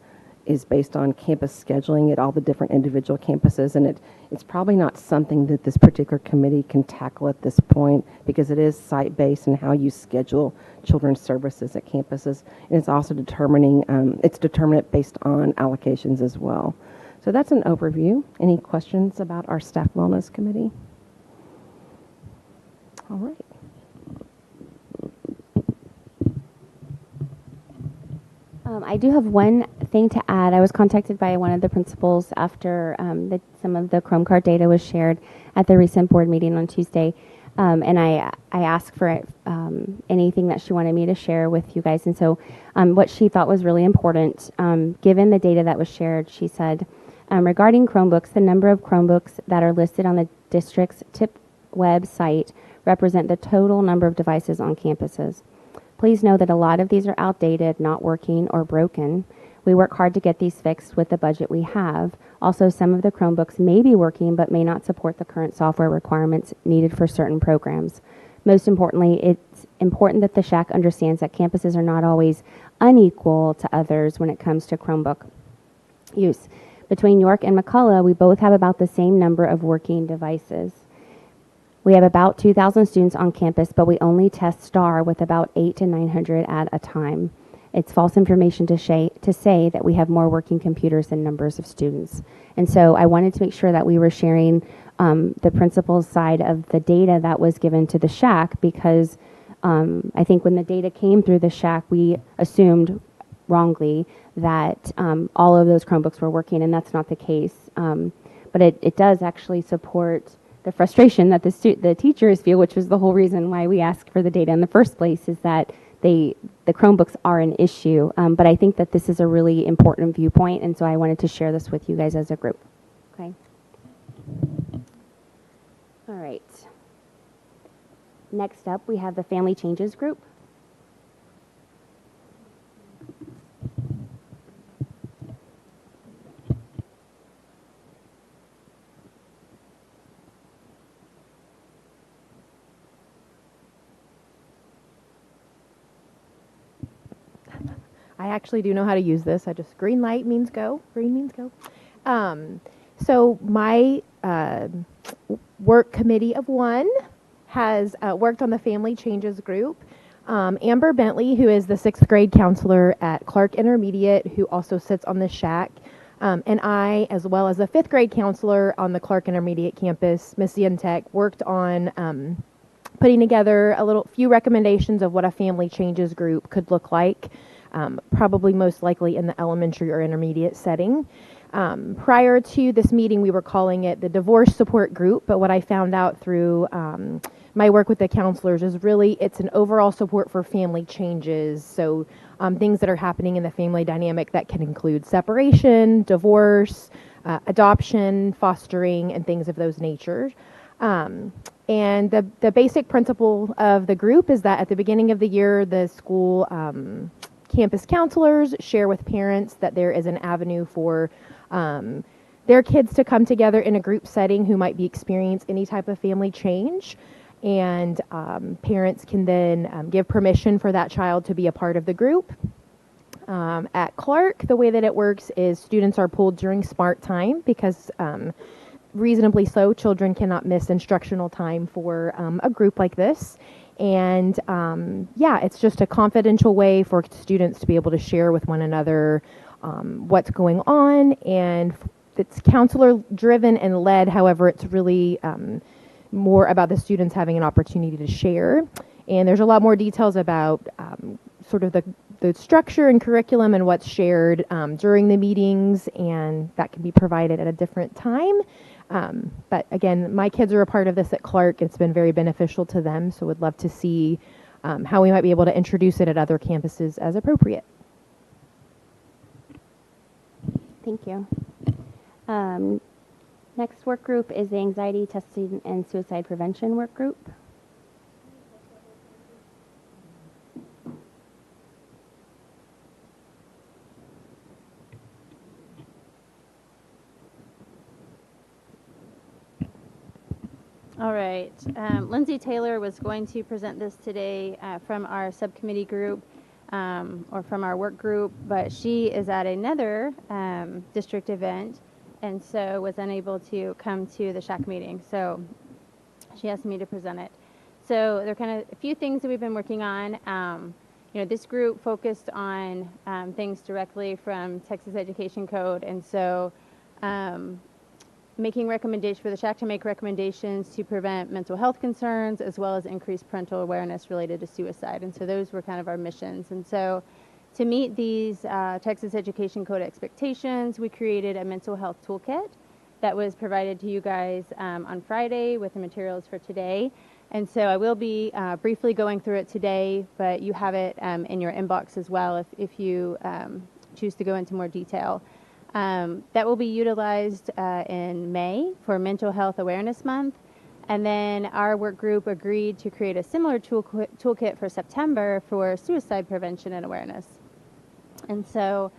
based on campus scheduling at all the different individual campuses. And it's probably not something that this particular committee can tackle at this point because it is site-based and how you schedule children's services at campuses. And it's also it's determinate based on allocations as well. So that's an overview. Any questions about our staff wellness committee? All right. I do have one thing to add. I was contacted by one of the principals after some of the Chrome card data was shared at the recent board meeting on Tuesday. And I asked for anything that she wanted me to share with you guys. And so what she thought was really important, given the data that was shared, she said, regarding Chromebooks, the number of Chromebooks that are listed on the district's TIP website represent the total number of devices on campuses. Please know that a lot of these are outdated, not working, or broken. We work hard to get these fixed with the budget we have. Also, some of the Chromebooks may be working but may not support the current software requirements needed for certain programs. Most importantly, it's important that the SHAC understands that campuses are not always unequal to others when it comes to Chromebook use. Between York and McCullough, we both have about the same number of working devices. We have about 2,000 students on campus, but we only test STAR with about 800 to 900 at a time. It's false information to say that we have more working computers than numbers of students. And so I wanted to make sure that we were sharing the principal's side of the data that was given to the SHAC because I think when the data came through the SHAC, we assumed wrongly that all of those Chromebooks were working, and that's not the case. But it does actually support the frustration that the teachers feel, which was the whole reason why we asked for the data in the first place, is that the Chromebooks are an issue. But I think that this is a really important viewpoint, and so I wanted to share this with you guys as a group. Okay. All right. Next up, we have the Family Changes group. I actually do know how to use this. I just, green light means go, green means go. So my work committee of one has worked on the Family Changes group. Amber Bentley, who is the 6th grade counselor at Clark Intermediate, who also sits on the SHAC, and I, as well as a 5th grade counselor on the Clark Intermediate campus, Miss Yentek, worked on putting together a few recommendations of what a Family Changes group could look like. Probably most likely in the elementary or intermediate setting. Prior to this meeting, we were calling it the divorce support group, but what I found out through my work with the counselors is really, it's an overall support for family changes. So things that are happening in the family dynamic that can include separation, divorce, adoption, fostering, and things of those natures. And the basic principle of the group is that at the beginning of the year, the school campus counselors share with parents that there is an avenue for their kids to come together in a group setting who might be experiencing any type of family change. And parents can then give permission for that child to be a part of the group. At Clark, the way that it works is students are pulled during SMART time because reasonably so, children cannot miss instructional time for a group like this. And yeah, it's just a confidential way for students to be able to share with one another what's going on. And it's counselor driven and led. However, it's really more about the students having an opportunity to share. And there's a lot more details about sort of the structure and curriculum and what's shared during the meetings, and that can be provided at a different time. But again, my kids are a part of this at Clark. It's been very beneficial to them, so would love to see how we might be able to introduce it at other campuses as appropriate. Thank you. Next work group is the Anxiety Testing and Suicide Prevention Work Group. All right. Lindsay Taylor was going to present this today from our subcommittee group or from our work group, but she is at another district event and so was unable to come to the SHAC meeting. So she asked me to present it. So there are kind of a few things that we've been working on. You know, this group focused on things directly from Texas Education Code, and so making recommendations for the SHAC to make recommendations to prevent mental health concerns as well as increase parental awareness related to suicide. And so those were kind of our missions. And so to meet these Texas Education Code expectations, we created a mental health toolkit that was provided to you guys on Friday with the materials for today. And so I will be briefly going through it today, but you have it in your inbox as well if you choose to go into more detail. That will be utilized in May for Mental Health Awareness Month. And then our work group agreed to create a similar toolkit for September for suicide prevention and awareness. And so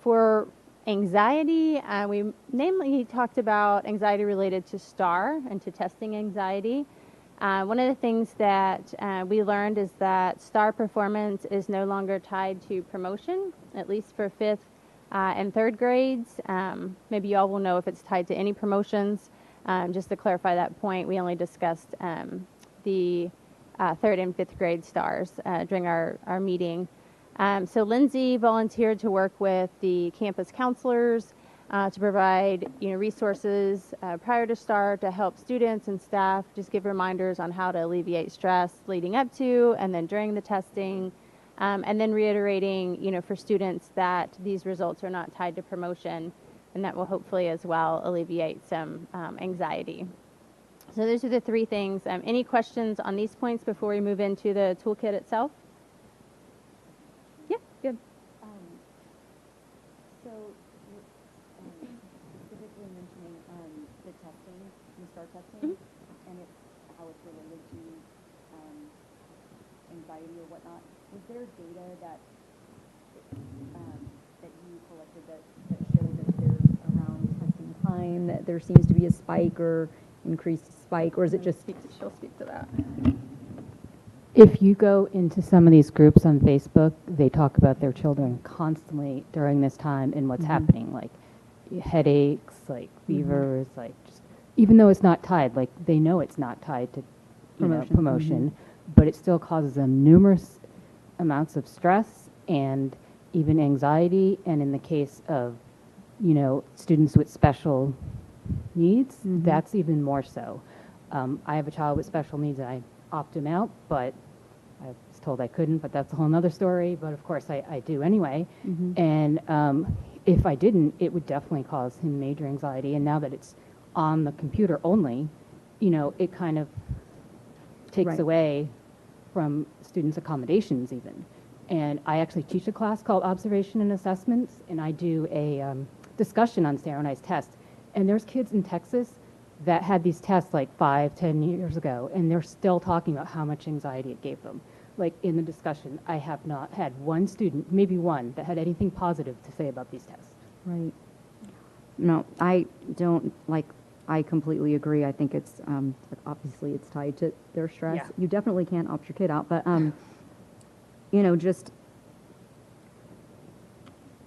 for anxiety, we namely talked about anxiety related to STAR and to testing anxiety. One of the things that we learned is that STAR performance is no longer tied to promotion, at least for 5th and 3rd grades. Maybe you all will know if it's tied to any promotions. Just to clarify that point, we only discussed the 3rd and 5th grade STARs during our meeting. So Lindsay volunteered to work with the campus counselors to provide resources prior to STAR to help students and staff just give reminders on how to alleviate stress leading up to and then during the testing. And then reiterating, for students that these results are not tied to promotion, and that will hopefully as well alleviate some anxiety. So those are the 3 things. Any questions on these points before we move into the toolkit itself? Yeah, good. So, specifically mentioning the testing, the STAR testing, and how it's related to anxiety or whatnot. Was there data that you collected that showed that there's around testing time that there seems to be a spike or increased spike, or is it just? She'll speak to that. If you go into some of these groups on Facebook, they talk about their children constantly during this time and what's happening, like headaches, like fevers, like just, even though it's not tied, like they know it's not tied to promotion, but it still causes them numerous amounts of stress and even anxiety. And in the case of, students with special needs, that's even more so. I have a child with special needs and I opt him out, but I was told I couldn't, but that's a whole nother story. But of course I do anyway. And if I didn't, it would definitely cause him major anxiety. And now that it's on the computer only, it kind of takes Right. away from students' accommodations even. And I actually teach a class called Observation and Assessments, and I do a discussion on standardized tests. And there's kids in Texas that had these tests like 5, 10 years ago, and they're still talking about how much anxiety it gave them. Like in the discussion, I have not had one student, maybe one, that had anything positive to say about these tests. Right. No, I don't, like, I completely agree. I think it's, obviously it's tied to their stress. Yeah. You definitely can't opt your kid out, but, just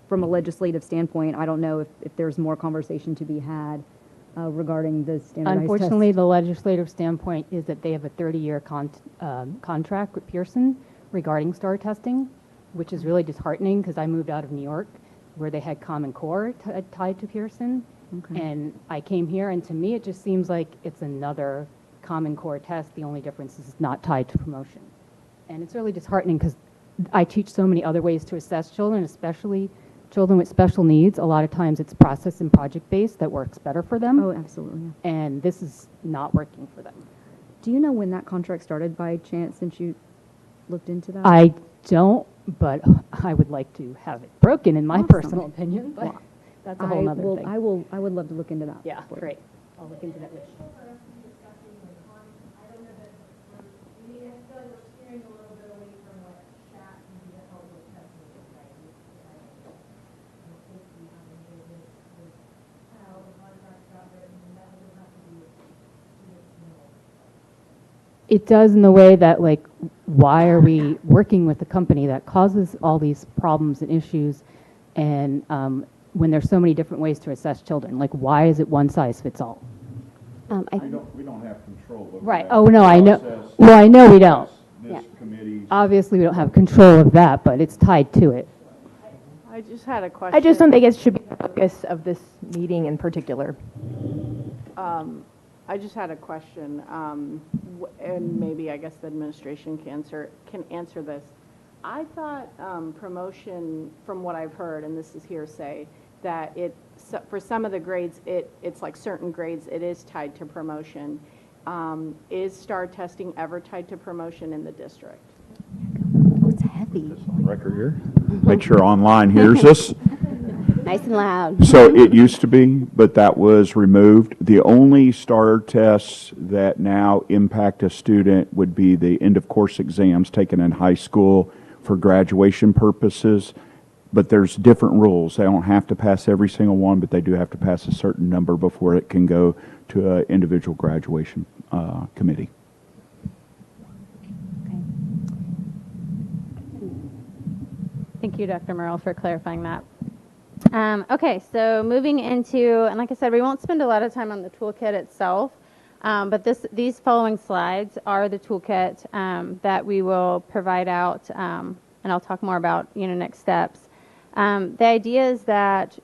from a legislative standpoint, I don't know if there's more conversation to be had regarding the standardized Unfortunately, tests. the legislative standpoint is that they have a 30-year contract with Pearson regarding STAR testing, which is really disheartening because I moved out of New York where they had Common Core tied to Pearson. Okay. And I came here, and to me, it just seems like it's another Common Core test. The only difference is it's not tied to promotion. And it's really disheartening because I teach so many other ways to assess children, especially children with special needs. A lot of times it's process and project-based that works better for them. Oh, absolutely. Yeah. And this is not working for them. Do you know when that contract started by chance, since you looked into that? I don't, but I would like to have it broken, in my Awesome. personal opinion, but Well, that's a whole nother thing. I would love to look into that. Yeah, for you. great. I'll look into that with you. It does in the way that, like, why are we working with a company that causes all these problems and issues, and when there's so many different ways to assess children? Like, why is it one size fits all? We don't have control over Right. that Oh, no, I know. process. Well, I know we don't. This committee's Obviously, we don't have control of that, but it's tied to it. I just had a question. I just don't think it should be the focus of this meeting in particular. I just had a question, and maybe I guess the administration can answer this. I thought promotion, from what I've heard, and this is hearsay, that for some of the grades, it's like certain grades, it is tied to promotion. Is STAR testing ever tied to promotion in the district? Oh, it's heavy. on record here. Make sure online hears us. Nice and loud. So it used to be, but that was removed. The only STAR tests that now impact a student would be the end-of-course exams taken in high school for graduation purposes. But there's different rules. They don't have to pass every single one, but they do have to pass a certain number before it can go to an individual graduation committee. Thank you, Dr. Merle, for clarifying that. Okay, so moving into, and like I said, we won't spend a lot of time on the toolkit itself, but these following slides are the toolkit that we will provide out, and I'll talk more about next steps. The idea is that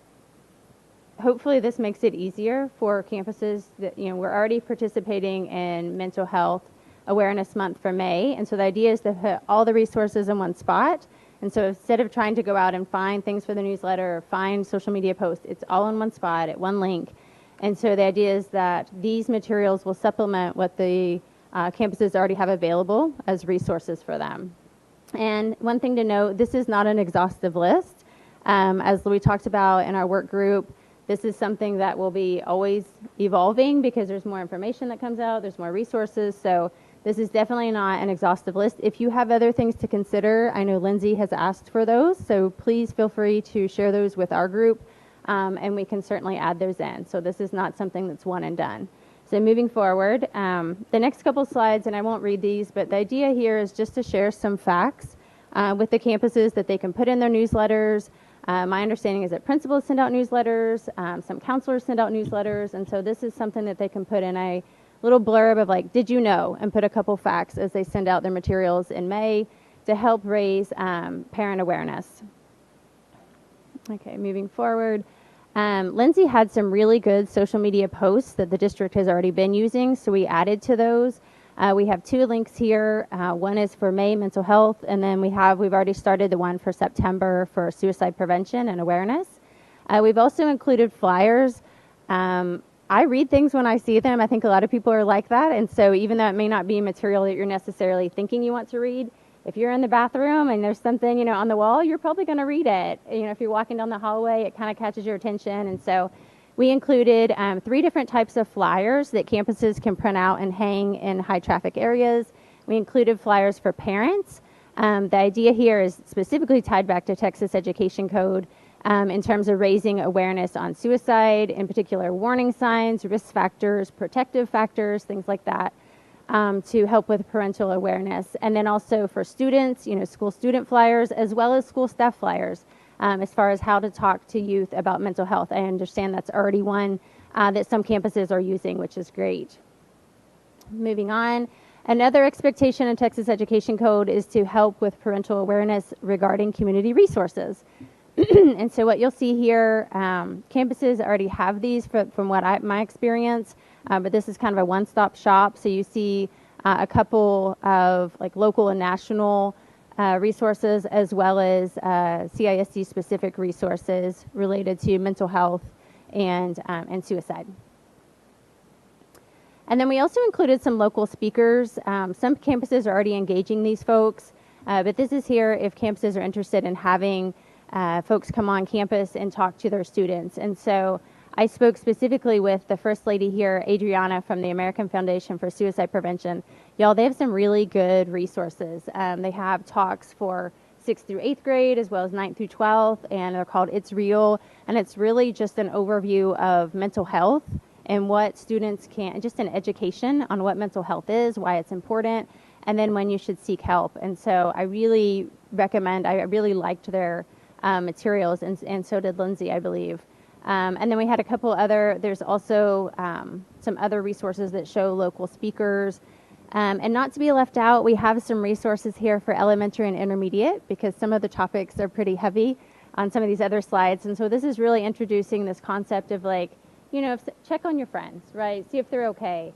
hopefully this makes it easier for campuses that, we're already participating in Mental Health Awareness Month for May, and so the idea is to put all the resources in one spot. And so instead of trying to go out and find things for the newsletter or find social media posts, it's all in one spot at one link. And so the idea is that these materials will supplement what the campuses already have available as resources for them. And one thing to note, this is not an exhaustive list. As we talked about in our work group, this is something that will be always evolving because there's more information that comes out, there's more resources. So this is definitely not an exhaustive list. If you have other things to consider, I know Lindsay has asked for those, so please feel free to share those with our group, and we can certainly add those in. So this is not something that's one and done. So moving forward, the next couple slides, and I won't read these, but the idea here is just to share some facts with the campuses that they can put in their newsletters. My understanding is that principals send out newsletters, some counselors send out newsletters, and so this is something that they can put in a little blurb of like, did you know, and put a couple facts as they send out their materials in May to help raise parent awareness. Okay, moving forward. Lindsay had some really good social media posts that the district has already been using, so we added to those. We have two links here. One is for May mental health, and then we've already started the one for September for suicide prevention and awareness. We've also included flyers. I read things when I see them. I think a lot of people are like that. And so even though it may not be material that you're necessarily thinking you want to read, if you're in the bathroom and there's something, you know, on the wall, you're probably going to read it. You know, if you're walking down the hallway, it kind of catches your attention. And so we included 3 different types of flyers that campuses can print out and hang in high traffic areas. We included flyers for parents. The idea here is specifically tied back to Texas Education Code in terms of raising awareness on suicide, in particular warning signs, risk factors, protective factors, things like that, to help with parental awareness. And then also for students, you know, school student flyers as well as school staff flyers as far as how to talk to youth about mental health. I understand that's already one that some campuses are using, which is great. Moving on. Another expectation in Texas Education Code is to help with parental awareness regarding community resources. And so what you'll see here, campuses already have these from what my experience, but this is kind of a one-stop shop. So you see a couple of like local and national resources as well as CISD specific resources related to mental health and suicide. And then we also included some local speakers. Some campuses are already engaging these folks, but this is here if campuses are interested in having folks come on campus and talk to their students. And so I spoke specifically with the First Lady here, Adriana, from the American Foundation for Suicide Prevention. Y'all, they have some really good resources. They have talks for 6th through 8th grade as well as 9th through 12th, and they're called It's Real. And it's really just an overview of mental health and what students can, just an education on what mental health is, why it's important, and then when you should seek help. And so I really recommend, I really liked their materials, and so did Lindsay, I believe. And then we had a couple other, there's also some other resources that show local speakers. And not to be left out, we have some resources here for elementary and intermediate because some of the topics are pretty heavy on some of these other slides. And so this is really introducing this concept of like, you know, check on your friends, right? See if they're okay.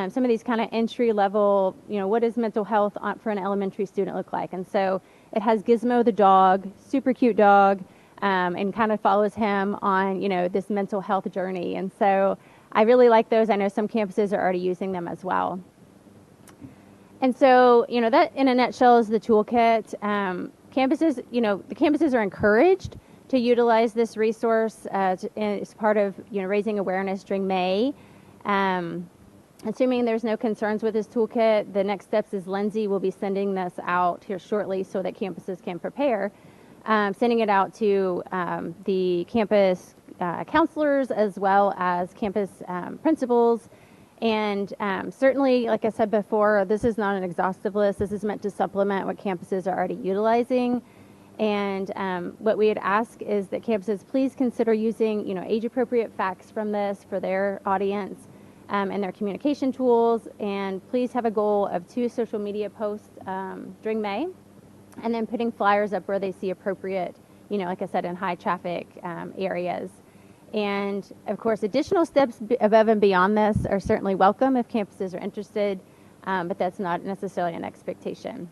Some of these kind of entry level, you know, what does mental health for an elementary student look like? And so it has Gizmo the dog, super cute dog, and kind of follows him on, you know, this mental health journey. And so I really like those. I know some campuses are already using them as well. And so, you know, that in a nutshell is the toolkit. Campuses, you know, the campuses are encouraged to utilize this resource as part of, you know, raising awareness during May. Assuming there's no concerns with this toolkit, the next steps is Lindsay will be sending this out here shortly so that campuses can prepare. Sending it out to the campus counselors as well as campus principals. And certainly, like I said before, this is not an exhaustive list. This is meant to supplement what campuses are already utilizing. And what we would ask is that campuses please consider using, you know, age-appropriate facts from this for their audience and their communication tools. And please have a goal of 2 social media posts during May, and then putting flyers up where they see appropriate, you know, like I said, in high traffic areas. And of course, additional steps above and beyond this are certainly welcome if campuses are interested, but that's not necessarily an expectation.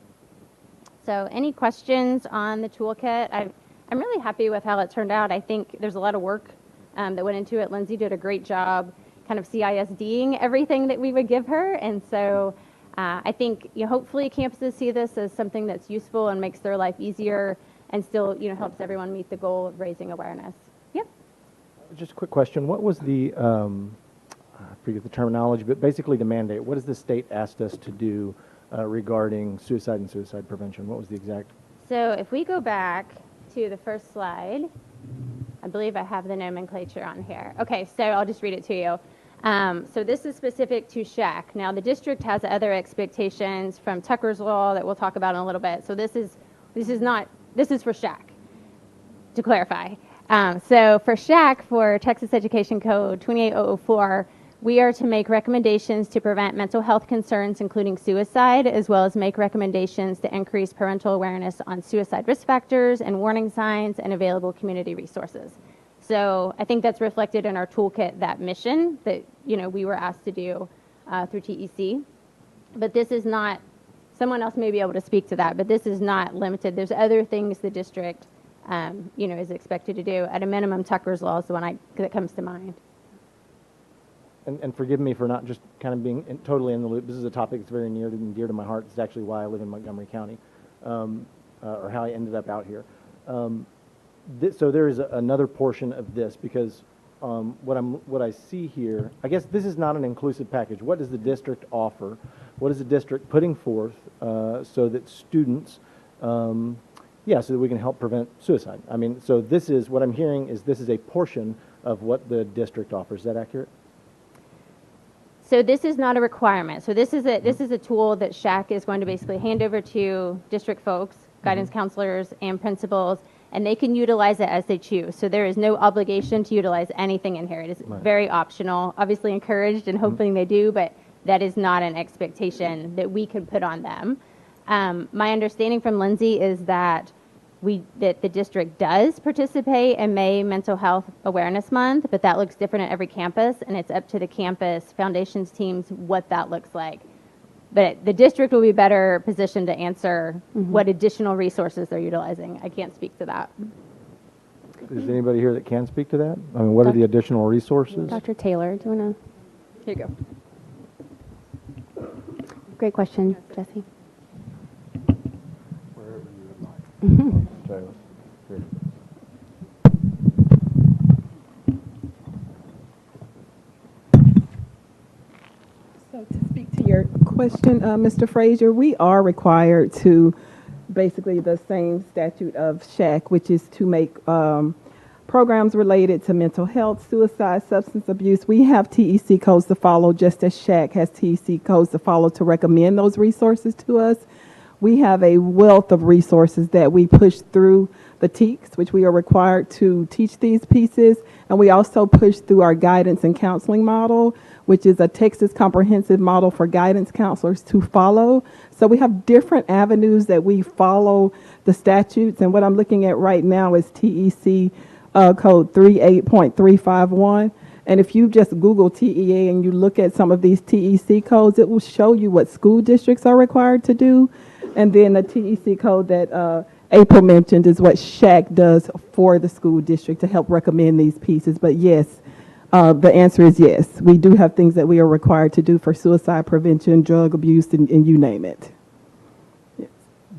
So any questions on the toolkit? I'm really happy with how it turned out. I think there's a lot of work that went into it. Lindsay did a great job kind of CISDing everything that we would give her. And so I think, you know, hopefully campuses see this as something that's useful and makes their life easier and still, you know, helps everyone meet the goal of raising awareness. Yep. Just a quick question. What was the, I forget the terminology, but basically the mandate? What has the state asked us to do regarding suicide and suicide prevention? What was the exact? So if we go back to the first slide, I believe I have the nomenclature on here. Okay, so I'll just read it to you. So this is specific to SHAC. Now the district has other expectations from Tucker's Law that we'll talk about in a little bit. So this is for SHAC, to clarify. So for SHAC, for Texas Education Code 28004, we are to make recommendations to prevent mental health concerns, including suicide, as well as make recommendations to increase parental awareness on suicide risk factors and warning signs and available community resources. So I think that's reflected in our toolkit, that mission that, you know, we were asked to do through TEC. But this is not, someone else may be able to speak to that, but this is not limited. There's other things the district, you know, is expected to do. At a minimum, Tucker's Law is the one that comes to mind. and forgive me for not just kind of being totally in the loop. This is a topic that's very near and dear to my heart. It's actually why I live in Montgomery County, or how I ended up out here. So there is another portion of this, because what I see here, I guess this is not an inclusive package. What does the district offer? What is the district putting forth so that students, so that we can help prevent suicide? I mean, so this is, what I'm hearing is this is a portion of what the district offers. Is that accurate? So this is not a requirement. So this is a tool that SHAC is going to basically hand over to district folks, guidance counselors, and principals, and they can utilize it as they choose. So there is no obligation to utilize anything in here. It is very optional, obviously encouraged and hoping they do, but that is not an expectation that we can put on them. My understanding from Lindsay is that the district does participate in May Mental Health Awareness Month, but that looks different at every campus, and it's up to the campus foundations teams what that looks like. But the district will be better positioned to answer what additional resources they're utilizing. I can't speak to that. Is there anybody here that can speak to that? I mean, what are the additional resources? Dr. Taylor, do you want to? Here you go. Great question, Jesse. Wherever you would like. Taylor, here. So to speak to your question, Mr. Frazier, we are required to, basically the same statute of SHAC, which is to make programs related to mental health, suicide, substance abuse. We have TEC codes to follow, just as SHAC has TEC codes to follow to recommend those resources to us. We have a wealth of resources that we push through the TECs, which we are required to teach these pieces, and we also push through our guidance and counseling model, which is a Texas comprehensive model for guidance counselors to follow. So we have different avenues that we follow the statutes, and what I'm looking at right now is TEC code 38.351. And if you just Google TEA and you look at some of these TEC codes, it will show you what school districts are required to do. And then the TEC code that April mentioned is what SHAC does for the school district to help recommend these pieces. But yes, the answer is yes. We do have things that we are required to do for suicide prevention, drug abuse, and you name it. Yes.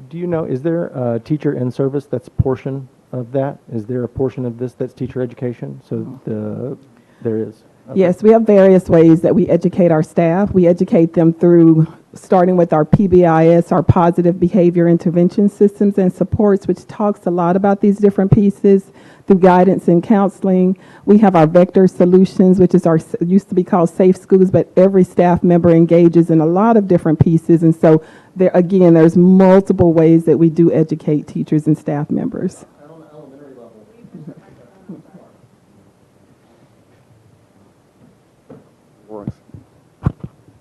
Do you know, is there a teacher in service that's a portion of that? Is there a portion of this that's teacher education? So there is. Okay. Yes, we have various ways that we educate our staff. We educate them through starting with our PBIS, our positive behavior intervention systems and supports, which talks a lot about these different pieces, through guidance and counseling. We have our vector solutions, which is used to be called safe schools, but every staff member engages in a lot of different pieces. And so there, again, there's multiple ways that we do educate teachers and staff members.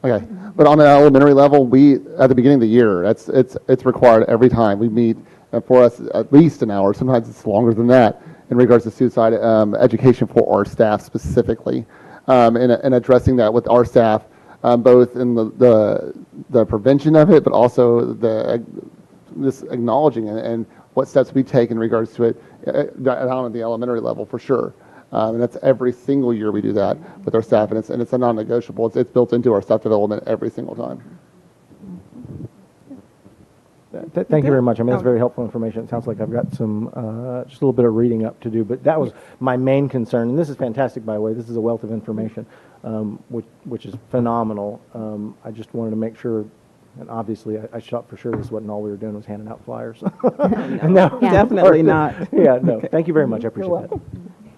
Okay, but on the elementary level, we, at the beginning of the year, it's required every time we meet, for us at least an hour, sometimes it's longer than that, in regards to suicide education for our staff specifically, and addressing that with our staff, both in the prevention of it, but also this acknowledging and what steps we take in regards to it down at the elementary level for sure. And that's every single year we do that with our staff, and it's a non-negotiable. It's built into our staff development every single time. Thank you very much. I mean, that's very helpful information. It sounds like I've got some, just a little bit of reading up to do, but that was my main concern. And this is fantastic, by the way. This is a wealth of information, which is phenomenal. I just wanted to make sure, and obviously I shot for sure this wasn't all we were doing was handing out flyers. No, definitely not. Yeah, no. Thank you very much. I appreciate that.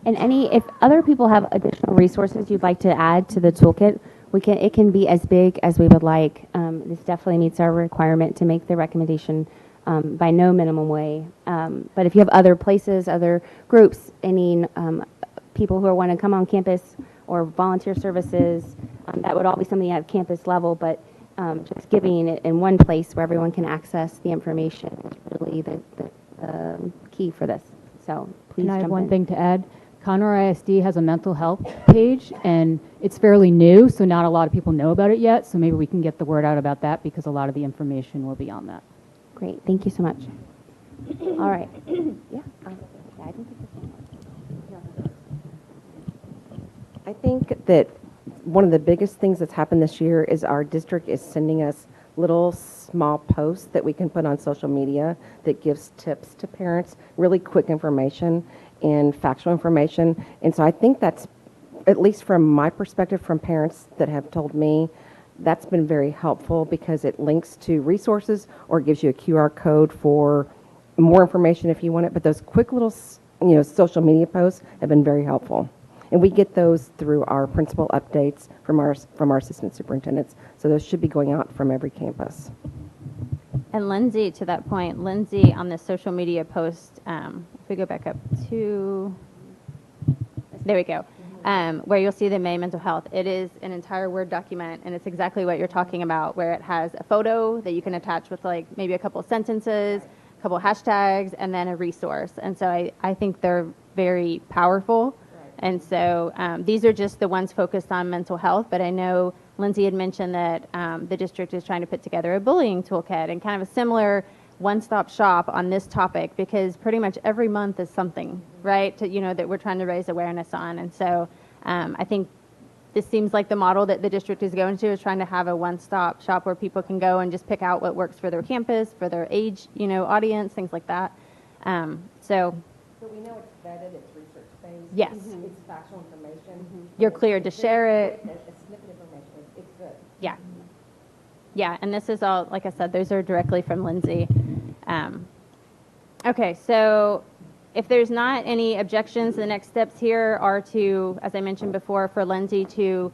And if other people have additional resources you'd like to add to the toolkit, it can be as big as we would like. This definitely meets our requirement to make the recommendation by no minimum way. But if you have other places, other groups, any people who want to come on campus or volunteer services, that would all be something at campus level, but just giving it in one place where everyone can access the information is really the key for this. So please And I have jump one in. thing to add. Conroe ISD has a mental health page, and it's fairly new, so not a lot of people know about it yet. So maybe we can get the word out about that, because a lot of the information will be on that. Great, thank you so much. All right. Yeah. I think that one of the biggest things that's happened this year is our district is sending us little small posts that we can put on social media that gives tips to parents, really quick information and factual information. And so I think that's, at least from my perspective, from parents that have told me, that's been very helpful because it links to resources or gives you a QR code for more information if you want it. But those quick little, social media posts have been very helpful. And we get those through our principal updates from our assistant superintendents. So those should be going out from every campus. And Lindsay, to that point, Lindsay on the social media post, if we go back up to, there we go, where you'll see the May mental health. It is an entire Word document, and it's exactly what you're talking about, where it has a photo that you can attach with like maybe a couple of sentences, a couple of hashtags, and then a resource. And so I think they're very powerful. And so these are just the ones focused on mental health, but I know Lindsay had mentioned that the district is trying to put together a bullying toolkit and kind of a similar one-stop shop on this topic, because pretty much every month is something, right, that we're trying to raise awareness on. And so I think this seems like the model that the district is going to, is trying to have a one-stop shop where people can go and just pick out what works for their campus, for their age, audience, things like that. So we know it's vetted, it's research-based. Yes. It's factual information. You're cleared to share it. A snippet of information. It's good. Yeah. Yeah, and this is all, like I said, those are directly from Lindsay. Okay, so if there's not any objections, the next steps here are to, as I mentioned before, for Lindsay to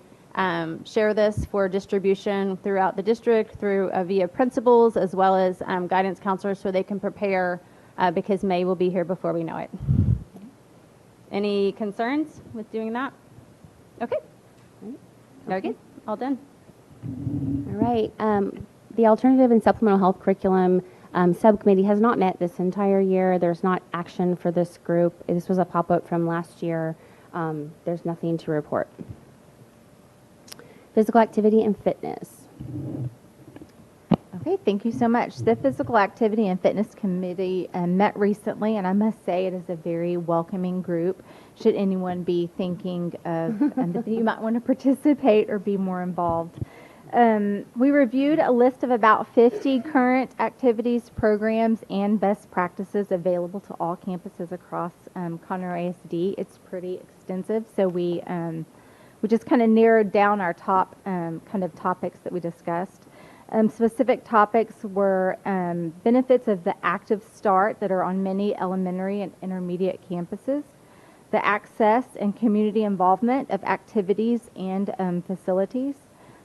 share this for distribution throughout the district through via principals as well as guidance counselors, so they can prepare because May will be here before we know it. Any concerns with doing that? Okay. Very good. All done. All right. The alternative and supplemental health curriculum subcommittee has not met this entire year. There's not action for this group. This was a pop-up from last year. There's nothing to report. Physical activity and fitness. Okay, thank you so much. The Physical Activity and Fitness Committee met recently, and I must say it is a very welcoming group. Should anyone be thinking of that you might want to participate or be more involved. We reviewed a list of about 50 current activities, programs, and best practices available to all campuses across Conroe ISD. It's pretty extensive, so we just kind of narrowed down our top kind of topics that we discussed. Specific topics were benefits of the active start that are on many elementary and intermediate campuses, the access and community involvement of activities and facilities,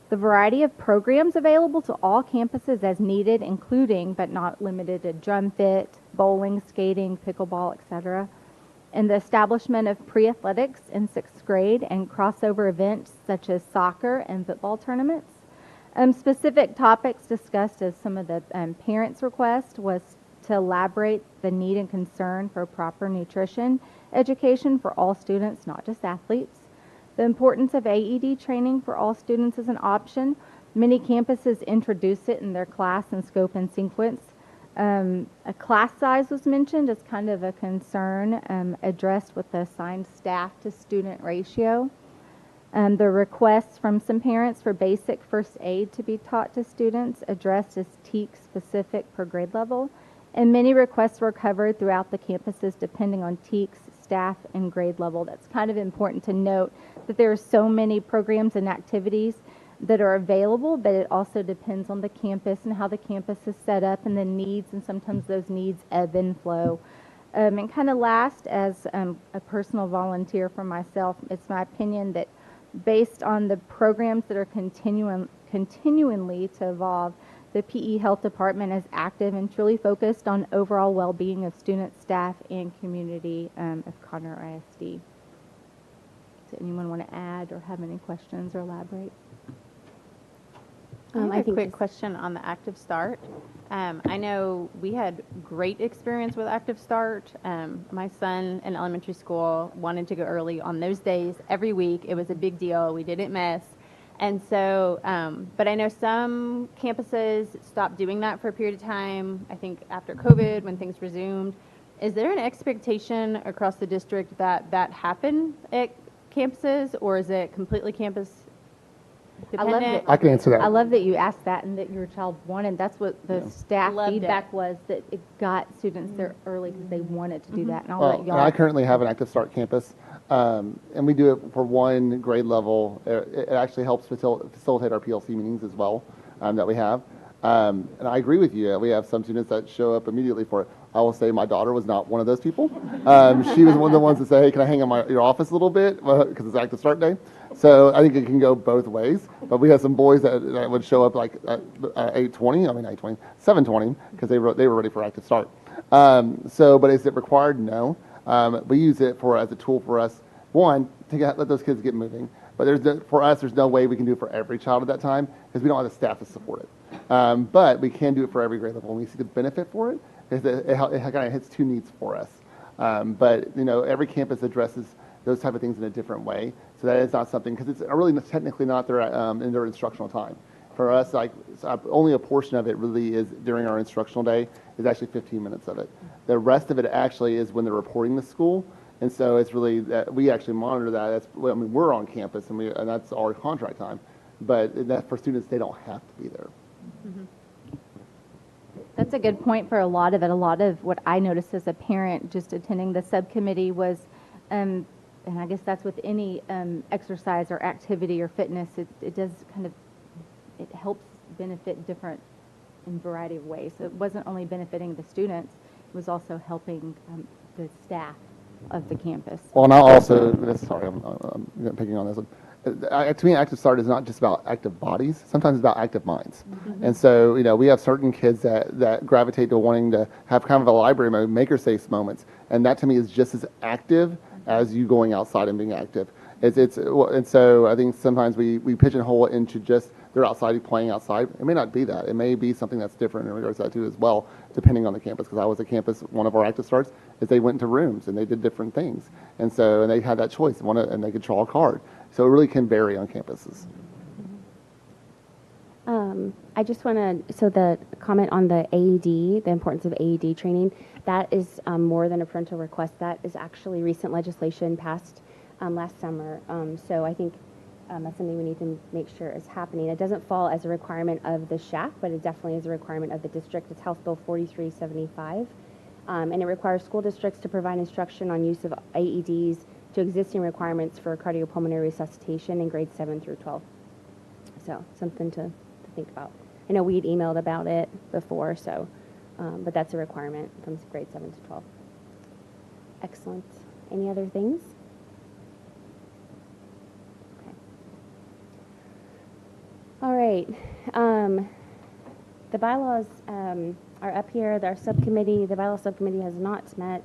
the variety of programs available to all campuses as needed, including but not limited to drum fit, bowling, skating, pickleball, etc., and the establishment of pre-athletics in 6th grade and crossover events such as soccer and football tournaments. Specific topics discussed as some of the parents' request was to elaborate the need and concern for proper nutrition education for all students, not just athletes. The importance of AED training for all students is an option. Many campuses introduce it in their class and scope and sequence. A class size was mentioned as kind of a concern addressed with the assigned staff to student ratio. The requests from some parents for basic first aid to be taught to students addressed as TEAC specific per grade level. And many requests were covered throughout the campuses depending on TEAC's staff and grade level. That's kind of important to note that there are so many programs and activities that are available, but it also depends on the campus and how the campus is set up and the needs, and sometimes those needs ebb and flow. And kind of last, as a personal volunteer for myself, it's my opinion that based on the programs that are continually to evolve, the PE Health Department is active and truly focused on overall well-being of students, staff, and community of Conroe ISD. Does anyone want to add or have any questions or elaborate? I have a quick question on the Active Start. I know we had great experience with Active Start. My son in elementary school wanted to go early on those days every week. It was a big deal. We didn't miss. And so, but I know some campuses stopped doing that for a period of time, I think after COVID when things resumed. Is there an expectation across the district that that happen at campuses, or is it completely campus dependent. I can answer that. I love that you asked that and that your child wanted. That's what the staff Loved feedback it. was, that it got students there early because they wanted to do that. And I'll Well, let and y'all. I currently have an Active Start campus, and we do it for one grade level. It actually helps facilitate our PLC meetings as well that we have. And I agree with you. We have some students that show up immediately for it. I will say my daughter was not one of those people. She was one of the ones that say, hey, can I hang out your office a little bit? Because it's Active Start Day. So I think it can go both ways. But we have some boys that would show up like at 7:20, because they were ready for Active Start. But is it required? No. We use it as a tool for us, one, to let those kids get moving. But for us, there's no way we can do it for every child at that time because we don't have the staff to support it. But we can do it for every grade level. And we see the benefit for it is that it kind of hits two needs for us. But every campus addresses those type of things in a different way. So that is not something, because it's really technically not in their instructional time. For us, only a portion of it really is during our instructional day, is actually 15 minutes of it. The rest of it actually is when they're reporting to school. And so it's really that we actually monitor that. We're on campus and that's our contract time. But that for students, they don't have to be there. That's a good point for a lot of it. A lot of what I noticed as a parent just attending the subcommittee was, and I guess that's with any exercise or activity or fitness, it does it helps benefit different in a variety of ways. So it wasn't only benefiting the students, it was also helping the staff of the campus. Well, and I also, sorry, I'm picking on this one. To me, Active Start is not just about active bodies. Sometimes it's about active minds. And so, we have certain kids that gravitate to wanting to have kind of a library mode, makerspace moments. And that to me is just as active as you going outside and being active. And so I think sometimes we pigeonhole it into just they're outside playing outside. It may not be that. It may be something that's different in regards to that too as well, depending on the campus. Because I was at campus, one of our Active Starts is they went into rooms and they did different things. And they had that choice, and they could draw a card. So it really can vary on campuses. I just want to, the comment on the AED, the importance of AED training, that is more than a parental request. That is actually recent legislation passed last summer. So I think that's something we need to make sure is happening. It doesn't fall as a requirement of the SHAC, but it definitely is a requirement of the district. It's House Bill 4375. And it requires school districts to provide instruction on use of AEDs to existing requirements for cardiopulmonary resuscitation in grades 7 through 12. So something to think about. I know we'd emailed about it before, but that's a requirement from grade 7 to 12. Excellent. Any other things? Okay. All right. The bylaws are up here. Our subcommittee, the bylaw subcommittee has not met.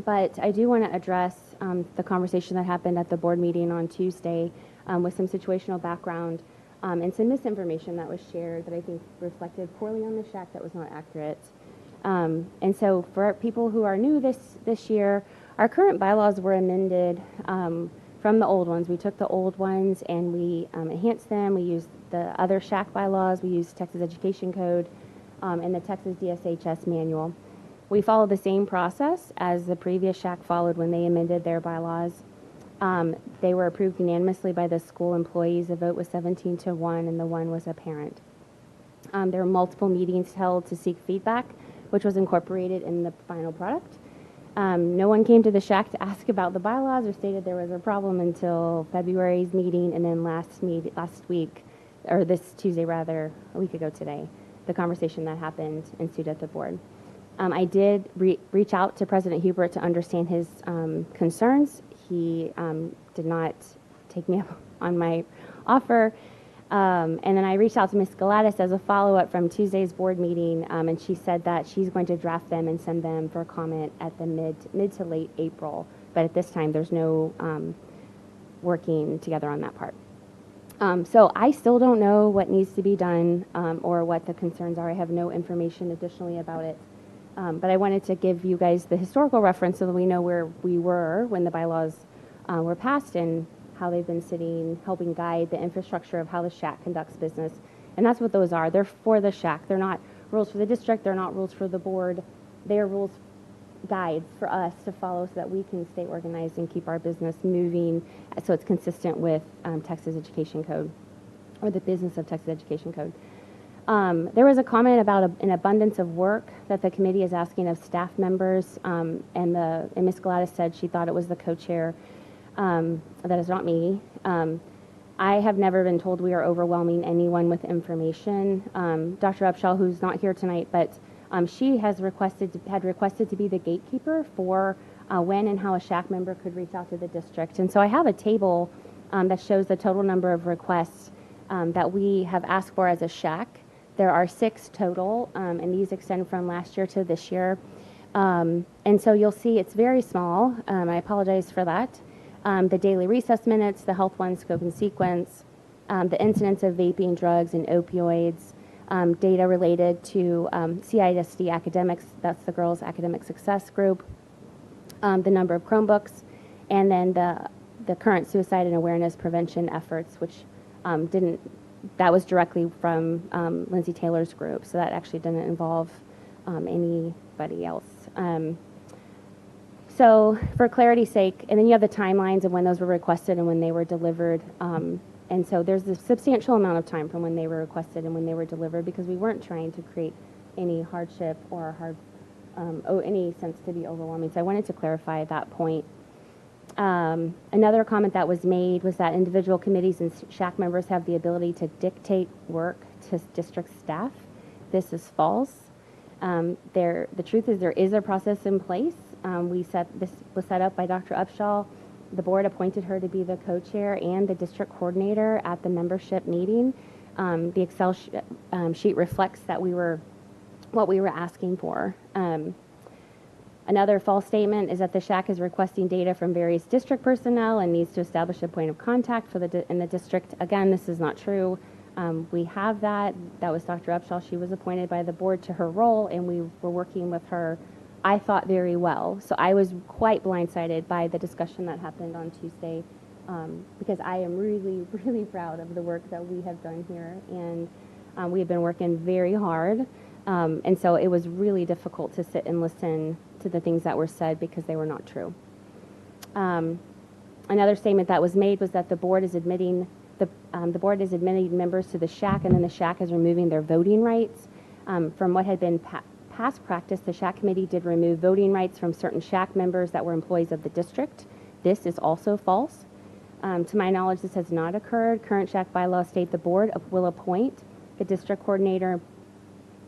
But I do want to address the conversation that happened at the board meeting on Tuesday with some situational background and some misinformation that was shared that I think reflected poorly on the SHAC that was not accurate. And so for people who are new this year, our current bylaws were amended from the old ones. We took the old ones and we enhanced them. We used the other SHAC bylaws. We used Texas Education Code and the Texas DSHS manual. We follow the same process as the previous SHAC followed when they amended their bylaws. They were approved unanimously by the school employees. The vote was 17-1, and the one was a parent. There were multiple meetings held to seek feedback, which was incorporated in the final product. No one came to the SHAC to ask about the bylaws or stated there was a problem until February's meeting, and then last week, or this Tuesday rather, a week ago today, the conversation that happened ensued at the board. I did reach out to President Hubert to understand his concerns. He did not take me up on my offer. And then I reached out to Ms. Galatis as a follow-up from Tuesday's board meeting, and she said that she's going to draft them and send them for comment at the mid to late April. But at this time, there's no working together on that part. So I still don't know what needs to be done or what the concerns are. I have no information additionally about it. But I wanted to give you guys the historical reference so that we know where we were when the bylaws were passed and how they've been sitting, helping guide the infrastructure of how the SHAC conducts business. And that's what those are. They're for the SHAC. They're not rules for the district. They're not rules for the board. They are rules guides for us to follow so that we can stay organized and keep our business moving so it's consistent with Texas Education Code, or the business of Texas Education Code. There was a comment about an abundance of work that the committee is asking of staff members, and Ms. Gladys said she thought it was the co-chair. That is not me. I have never been told we are overwhelming anyone with information. Dr. Upshaw, who's not here tonight, but she had requested to be the gatekeeper for when and how a SHAC member could reach out to the district. And so I have a table that shows the total number of requests that we have asked for as a SHAC. There are 6 total, and these extend from last year to this year. And so you'll see it's very small. I apologize for that. The daily recess minutes, the health one, scope and sequence, the incidence of vaping, drugs, and opioids, data related to CISD academics, that's the girls' academic success group, the number of Chromebooks, and then the current suicide and awareness prevention efforts, which that was directly from Lindsay Taylor's group, so that actually didn't involve anybody else. So for clarity's sake, and then you have the timelines of when those were requested and when they were delivered. And so there's a substantial amount of time from when they were requested and when they were delivered, because we weren't trying to create any hardship or any sense to be overwhelming. So I wanted to clarify that point. Another comment that was made was that individual committees and SHAC members have the ability to dictate work to district staff. This is false. The truth is there is a process in place. This was set up by Dr. Upshaw. The board appointed her to be the co-chair and the district coordinator at the membership meeting. The Excel sheet reflects that what we were asking for. Another false statement is that the SHAC is requesting data from various district personnel and needs to establish a point of contact in the district. Again, this is not true. We have that. That was Dr. Upshaw. She was appointed by the board to her role, and we were working with her, I thought, very well. So I was quite blindsided by the discussion that happened on Tuesday, because I am really, really proud of the work that we have done here, and we have been working very hard. And so it was really difficult to sit and listen to the things that were said because they were not true. Another statement that was made was that the board is admitting members to the SHAC, and then the SHAC is removing their voting rights. From what had been past practice, the SHAC committee did remove voting rights from certain SHAC members that were employees of the district. This is also false. To my knowledge, this has not occurred. Current SHAC bylaws state the board will appoint the district coordinator,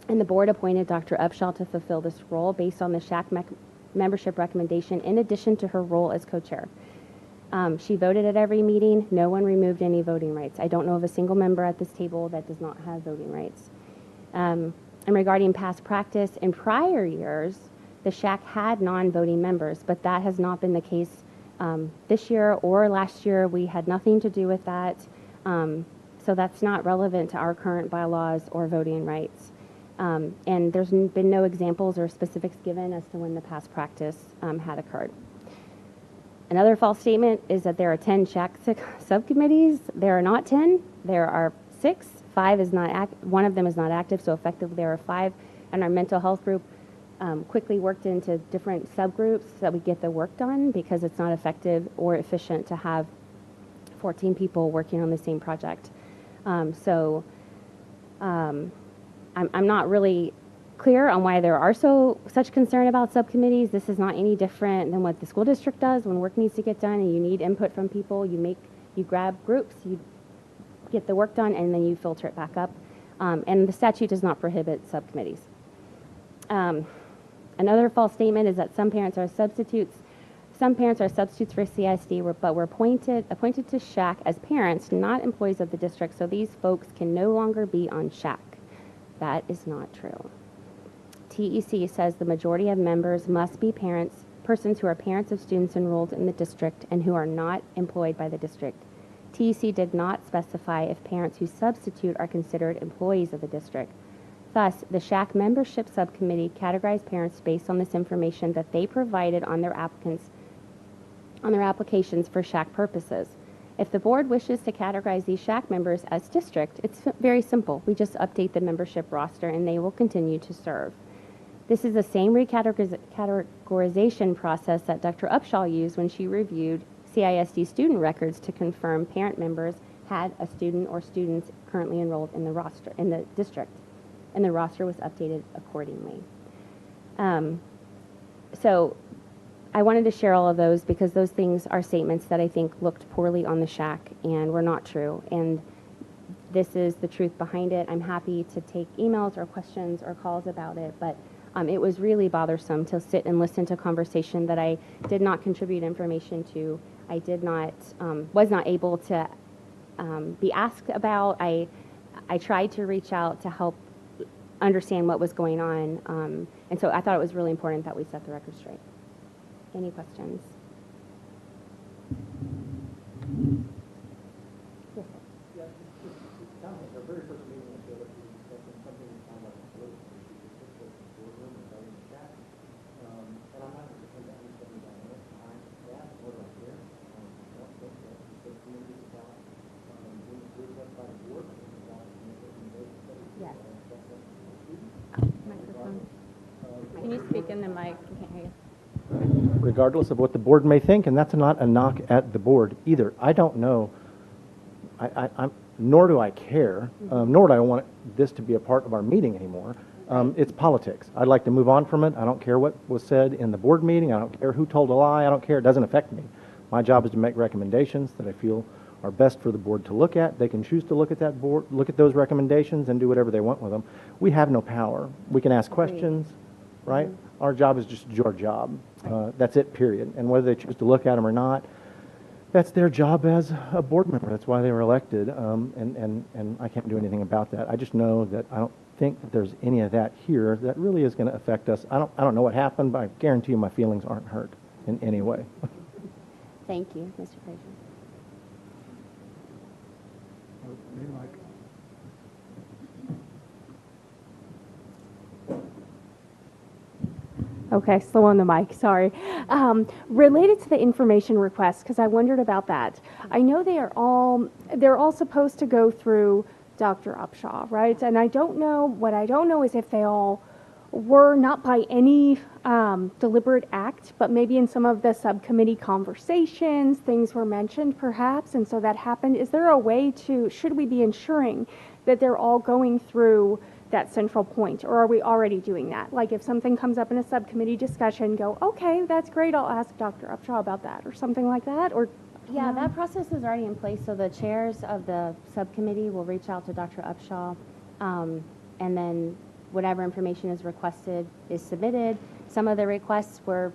and the board appointed Dr. Upshaw to fulfill this role based on the SHAC membership recommendation in addition to her role as co-chair. She voted at every meeting. No one removed any voting rights. I don't know of a single member at this table that does not have voting rights. And regarding past practice, in prior years, the SHAC had non-voting members, but that has not been the case this year or last year. We had nothing to do with that. So that's not relevant to our current bylaws or voting rights. And there's been no examples or specifics given as to when the past practice had occurred. Another false statement is that there are 10 SHAC subcommittees. There are not 10. There are 6. 5 is not one of them is not active, so effectively there are 5. And our mental health group quickly worked into different subgroups so that we get the work done, because it's not effective or efficient to have 14 people working on the same project. I'm not really clear on why there are such concern about subcommittees. This is not any different than what the school district does when work needs to get done and you need input from people. You grab groups, you get the work done, and then you filter it back up. And the statute does not prohibit subcommittees. Another false statement is that some parents are substitutes. Some parents are substitutes for CISD, but were appointed to SHAC as parents, not employees of the district, so these folks can no longer be on SHAC. That is not true. TEC says the majority of members must be persons who are parents of students enrolled in the district and who are not employed by the district. TEC did not specify if parents who substitute are considered employees of the district. Thus, the SHAC membership subcommittee categorized parents based on this information that they provided on their applications for SHAC purposes. If the board wishes to categorize these SHAC members as district, it's very simple. We just update the membership roster and they will continue to serve. This is the same recategorization process that Dr. Upshaw used when she reviewed CISD student records to confirm parent members had a student or students currently enrolled in the roster in the district, and the roster was updated accordingly. So I wanted to share all of those because those things are statements that I think looked poorly on the shack and were not true. And this is the truth behind it. I'm happy to take emails or questions or calls about it, but it was really bothersome to sit and listen to conversation that I did not contribute information to. I did not, was not able to be asked about. I tried to reach out to help understand what was going on. And so I thought it was really important that we set the record straight. Any questions? Yes, sir. Our very first meeting, I feel like we were discussing something that sounded like a political issue, just with the boardroom and having the chat. And I'm not going to pretend to understand the dynamics behind that, nor do I care. I don't think that the subcommittee is about being approved up by the board. It's about making recommendations that we do. Yes. That's up to the students. Microphone. Can you speak in the mic? I can't hear you. Regardless of what the board may think, and that's not a knock at the board either. I don't know, nor do I care, nor do I want this to be a part of our meeting anymore. It's politics. I'd like to move on from it. I don't care what was said in the board meeting. I don't care who told a lie. I don't care. It doesn't affect me. My job is to make recommendations that I feel are best for the board to look at. They can choose to look at that board, look at those recommendations, and do whatever they want with them. We have no power. We can ask questions, right? Our job is just your job. That's it, period. And whether they choose to look at them or not, that's their job as a board member. That's why they were elected, and I can't do anything about that. I just know that I don't think that there's any of that here that really is going to affect us. I don't know what happened, but I guarantee you my feelings aren't hurt in any way. Thank you, Mr. Frazier. Okay, slow on the mic, sorry. Related to the information request, because I wondered about that. I know they're all supposed to go through Dr. Upshaw, right? And what I don't know is if they all were, not by any deliberate act, but maybe in some of the subcommittee conversations, things were mentioned perhaps, and so that happened. Is there a way should we be ensuring that they're all going through that central point, or are we already doing that? Like if something comes up in a subcommittee discussion, go, okay, that's great, I'll ask Dr. Upshaw about that, or something like that, or? Yeah, that process is already in place, so the chairs of the subcommittee will reach out to Dr. Upshaw, and then whatever information is requested is submitted. Some of the requests were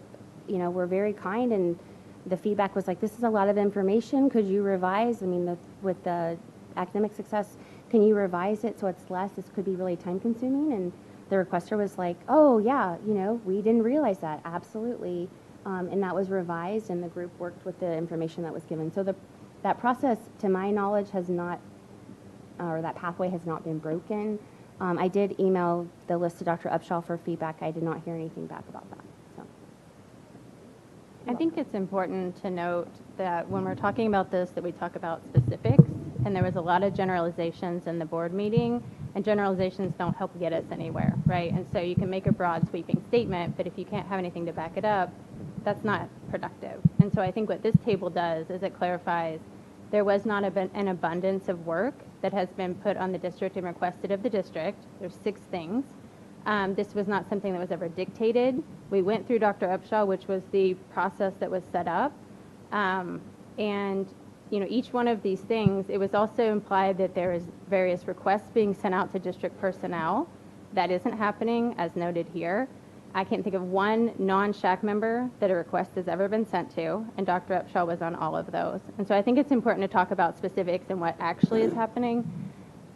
very kind, and the feedback was like, this is a lot of information, could you revise? I mean, with the academic success, can you revise it so it's less? This could be really time consuming. And the requester was like, oh yeah, we didn't realize that. Absolutely. And that was revised, and the group worked with the information that was given. So that process, to my knowledge, has not, or that pathway has not been broken. I did email the list to Dr. Upshaw for feedback. I did not hear anything back about that. So. I think it's important to note that when we're talking about this, that we talk about specifics, and there was a lot of generalizations in the board meeting, and generalizations don't help get us anywhere, right? And so you can make a broad sweeping statement, but if you can't have anything to back it up, that's not productive. And so I think what this table does is it clarifies there was not an abundance of work that has been put on the district and requested of the district. There's 6 things. This was not something that was ever dictated. We went through Dr. Upshaw, which was the process that was set up. And each one of these things, it was also implied that there is various requests being sent out to district personnel. That isn't happening, as noted here. I can't think of one non-SHAC member that a request has ever been sent to, and Dr. Upshaw was on all of those. And so I think it's important to talk about specifics and what actually is happening.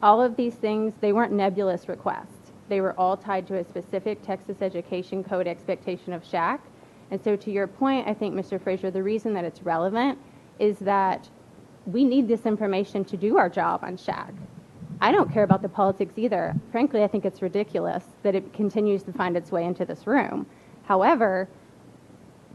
All of these things, they weren't nebulous requests. They were all tied to a specific Texas Education Code expectation of SHAC. And so to your point, I think, Mr. Frazier, the reason that it's relevant is that we need this information to do our job on SHAC. I don't care about the politics either. Frankly, I think it's ridiculous that it continues to find its way into this room. However,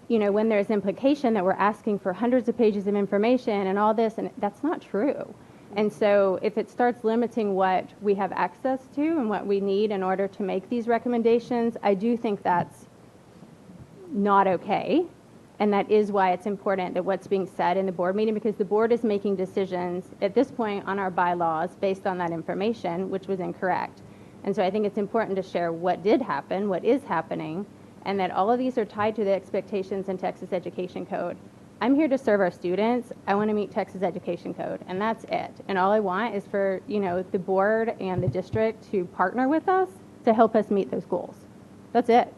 when there's implication that we're asking for hundreds of pages of information and all this, and that's not true. And so if it starts limiting what we have access to and what we need in order to make these recommendations, I do think that's not okay. And that is why it's important that what's being said in the board meeting, because the board is making decisions at this point on our bylaws based on that information, which was incorrect. And so I think it's important to share what did happen, what is happening, and that all of these are tied to the expectations in Texas Education Code. I'm here to serve our students. I want to meet Texas Education Code, and that's it. And all I want is for, the board and the district to partner with us to help us meet those goals. That's it.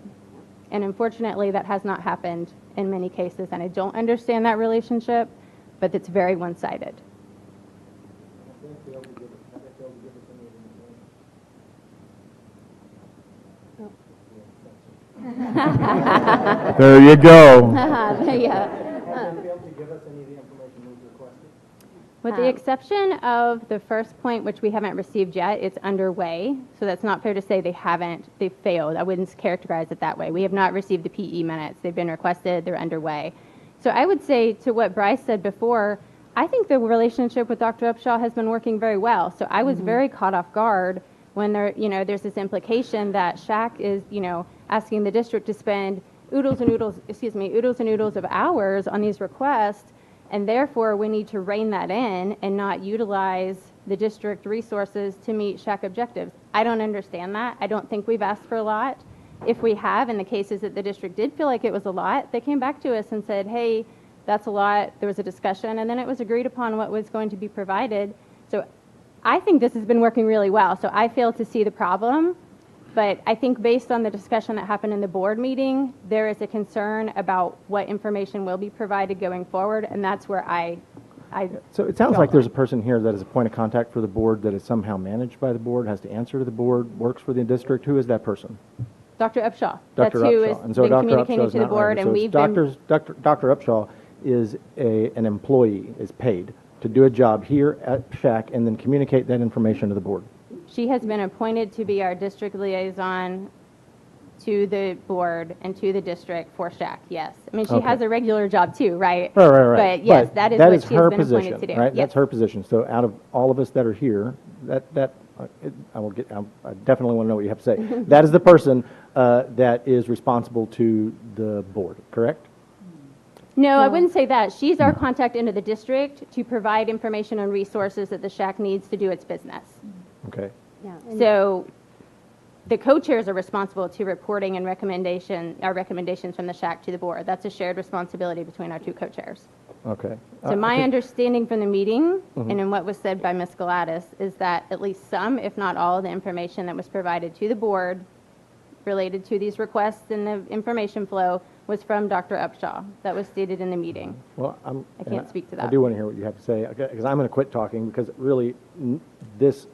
And unfortunately, that has not happened in many cases, and I don't understand that relationship, but it's very one-sided. There you go. With the exception of the first point, which we haven't received yet, it's underway. So that's not fair to say they failed. I wouldn't characterize it that way. We have not received the PE minutes. They've been requested, they're underway. So I would say to what Bryce said before, I think the relationship with Dr. Upshaw has been working very well. So I was very caught off guard when there's this implication that SHAC is, asking the district to spend oodles and oodles of hours on these requests, and therefore we need to rein that in and not utilize the district resources to meet SHAC objectives. I don't understand that. I don't think we've asked for a lot. If we have, in the cases that the district did feel like it was a lot, they came back to us and said, hey, that's a lot. There was a discussion, and then it was agreed upon what was going to be provided. So I think this has been working really well. So I fail to see the problem. But I think based on the discussion that happened in the board meeting, there is a concern about what information will be provided going forward, and that's where I So it sounds like there's a person here that is a point of contact for the board that is somehow managed by the board, has to answer to the board, works for the district. Who is that person? Dr. Upshaw. That's who has and so been Dr. communicating Upshaw is to the not board, hired. and So we've Dr. Upshaw is an employee, is paid to do a job here at SHAC and then communicate that information to the board. She has been appointed to be our district liaison to the board and to the district for SHAC, yes. I mean, she has a regular job too, right? Right. But yes, that is what she has been appointed to do. Right? Yes. That's her position. So out of all of us that are here, I definitely want to know what you have to say. That is the person that is responsible to the board, correct? No, I wouldn't say that. She's our contact into the district to provide information and resources that the SHAC needs to do its business. Okay. So the co-chairs are responsible to reporting and our recommendations from the SHAC to the board. That's a shared responsibility between our two co-chairs. Okay. So my understanding from the meeting and in what was said by Ms. Galatis is that at least some, if not all, of the information that was provided to the board related to these requests and the information flow was from Dr. Upshaw. That was stated in the meeting. Well, I can't speak to that. I do want to hear what you have to say because I'm going to quit talking because really this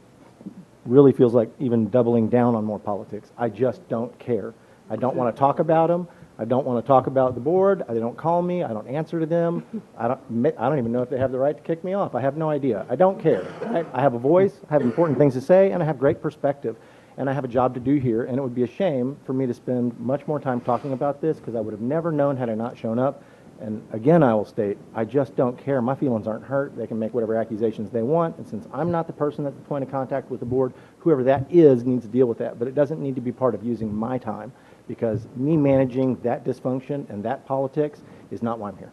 really feels like even doubling down on more politics. I just don't care. I don't want to talk about them. I don't want to talk about the board. They don't call me. I don't answer to them. I don't even know if they have the right to kick me off. I have no idea. I don't care. I have a voice. I have important things to say, and I have great perspective. And I have a job to do here, and it would be a shame for me to spend much more time talking about this because I would have never known had I not shown up. And again, I will state, I just don't care. My feelings aren't hurt. They can make whatever accusations they want. And since I'm not the person that's the point of contact with the board, whoever that is needs to deal with that. But it doesn't need to be part of using my time because me managing that dysfunction and that politics is not why I'm here.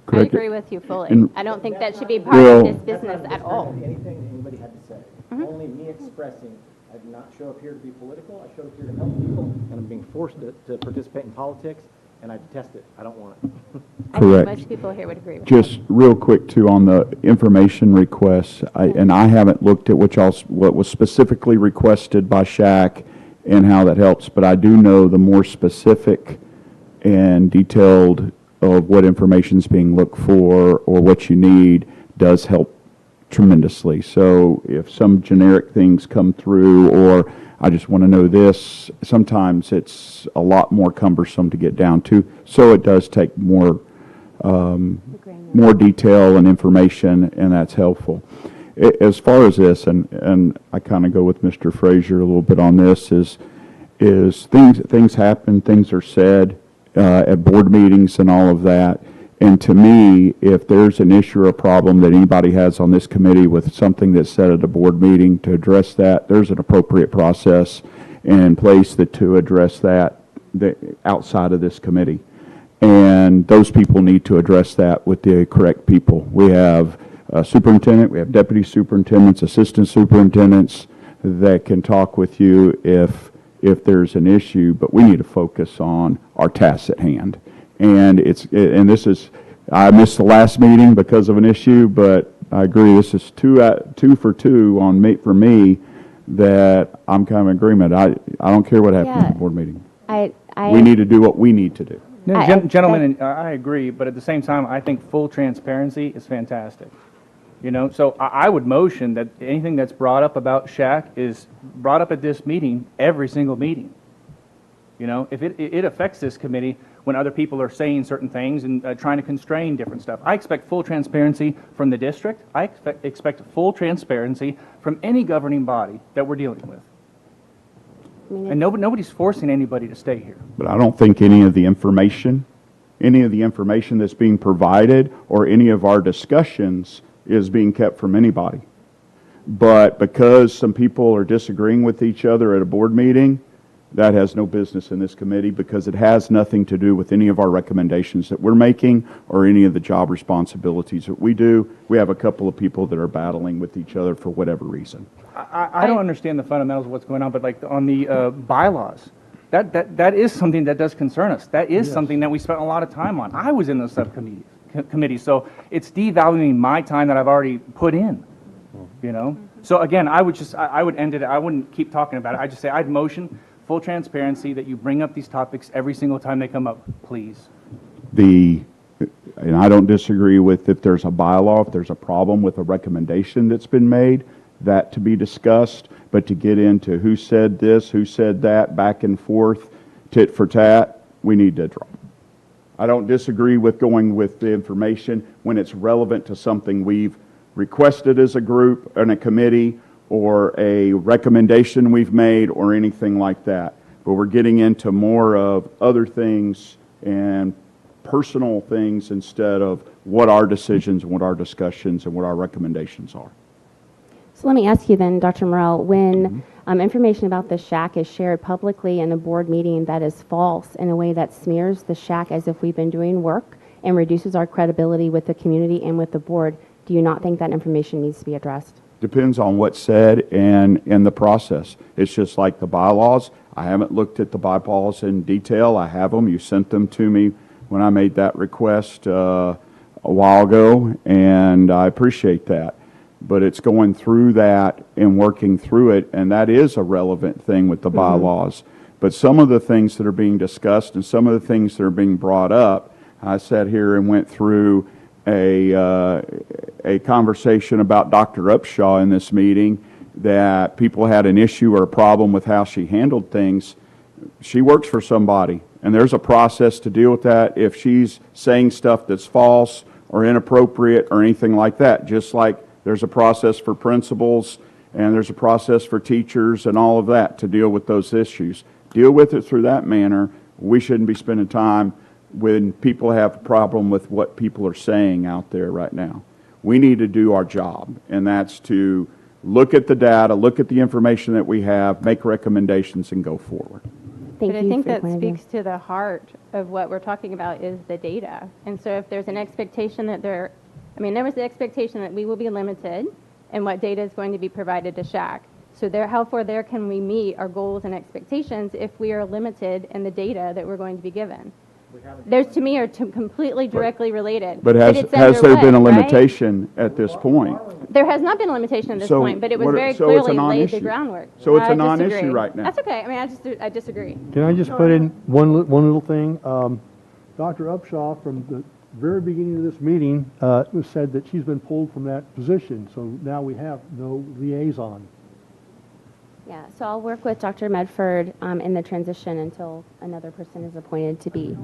I agree with you fully. I don't think that should be part of this business at all. Anything anybody had to say. Only me expressing. I did not show up here to be political. I showed up here to help people, and I'm being forced to participate in politics. And I detest it. I don't want it. I think most people here would agree with Just real quick, too, on the information requests, and I haven't looked at what was specifically requested by SHAC and how that helps, but I do know the more specific and detailed of what information is being looked for or what you need does help tremendously. So if some generic things come through or I just want to know this, sometimes it's a lot more cumbersome to get down to. So it does take more detail and information, and that's helpful. As far as this, and I kind of go with Mr. Frazier a little bit on this, is things happen, things are said at board meetings and all of that, And to me, if there's an issue or a problem that anybody has on this committee with something that's said at a board meeting to address that, there's an appropriate process in place to address that outside of this committee. And those people need to address that with the correct people. We have a superintendent, we have deputy superintendents, assistant superintendents that can talk with you if there's an issue, but we need to focus on our tasks at hand. And this is, I missed the last meeting because of an issue, but I agree, this is two for two for me, that I'm kind of in agreement. I don't care what happens at the board meeting. We need to do what we need to do. No, gentlemen, I agree, but at the same time, I think full transparency is fantastic. You know, so I would motion that anything that's brought up about SHAC is brought up at this meeting, every single meeting. You know, if it affects this committee when other people are saying certain things and trying to constrain different stuff. I expect full transparency from the district. I expect full transparency from any governing body that we're dealing with. And nobody's forcing anybody to stay here. But I don't think any of the information that's being provided or any of our discussions is being kept from anybody. But because some people are disagreeing with each other at a board meeting, that has no business in this committee, because it has nothing to do with any of our recommendations that we're making or any of the job responsibilities that we do. We have a couple of people that are battling with each other for whatever reason. I don't understand the fundamentals of what's going on, but like on the bylaws, that is something that does concern us. That is something that we spent a lot of time on. I was in the subcommittee, so it's devaluing my time that I've already put in, you know? So again, I would end it, I wouldn't keep talking about it. I'd just say I'd motion full transparency that you bring up these topics every single time they come up, please. And I don't disagree with if there's a bylaw, if there's a problem with a recommendation that's been made, that to be discussed, but to get into who said this, who said that, back and forth, tit for tat, we need to drop. I don't disagree with going with the information when it's relevant to something we've requested as a group and a committee, or a recommendation we've made, or anything like that. But we're getting into more of other things and personal things instead of what our decisions and what our discussions and what our recommendations are. So let me ask you then, Dr. Morrell, when information about the SHAC is shared publicly in a board meeting that is false in a way that smears the SHAC as if we've been doing work and reduces our credibility with the community and with the board, do you not think that information needs to be addressed? Depends on what's said and in the process. It's just like the bylaws. I haven't looked at the bylaws in detail. I have them. You sent them to me when I made that request a while ago, and I appreciate that. But it's going through that and working through it, and that is a relevant thing with the bylaws. But some of the things that are being discussed and some of the things that are being brought up, I sat here and went through a conversation about Dr. Upshaw in this meeting, that people had an issue or a problem with how she handled things. She works for somebody, and there's a process to deal with that if she's saying stuff that's false or inappropriate or anything like that. Just like there's a process for principals and there's a process for teachers and all of that to deal with those issues. Deal with it through that manner. We shouldn't be spending time when people have a problem with what people are saying out there right now. We need to do our job, and that's to look at the data, look at the information that we have, make recommendations, and go forward. But I think that speaks to the heart of what we're talking about is the data. And so if there's an expectation that there was the expectation that we will be limited in what data is going to be provided to SHAC. So how far there can we meet our goals and expectations if we are limited in the data that we're going to be given? Those to me are completely directly related. But has there been a limitation at this point? There has not been a limitation at this point, but it was very clearly laid the groundwork. So it's a non-issue right now. That's okay. I mean, I disagree. Can I just put in one little thing? Dr. Upshaw, from the very beginning of this meeting, said that she's been pulled from that position. So now we have no liaison. Yeah, so I'll work with Dr. Medford in the transition until another person is appointed to be.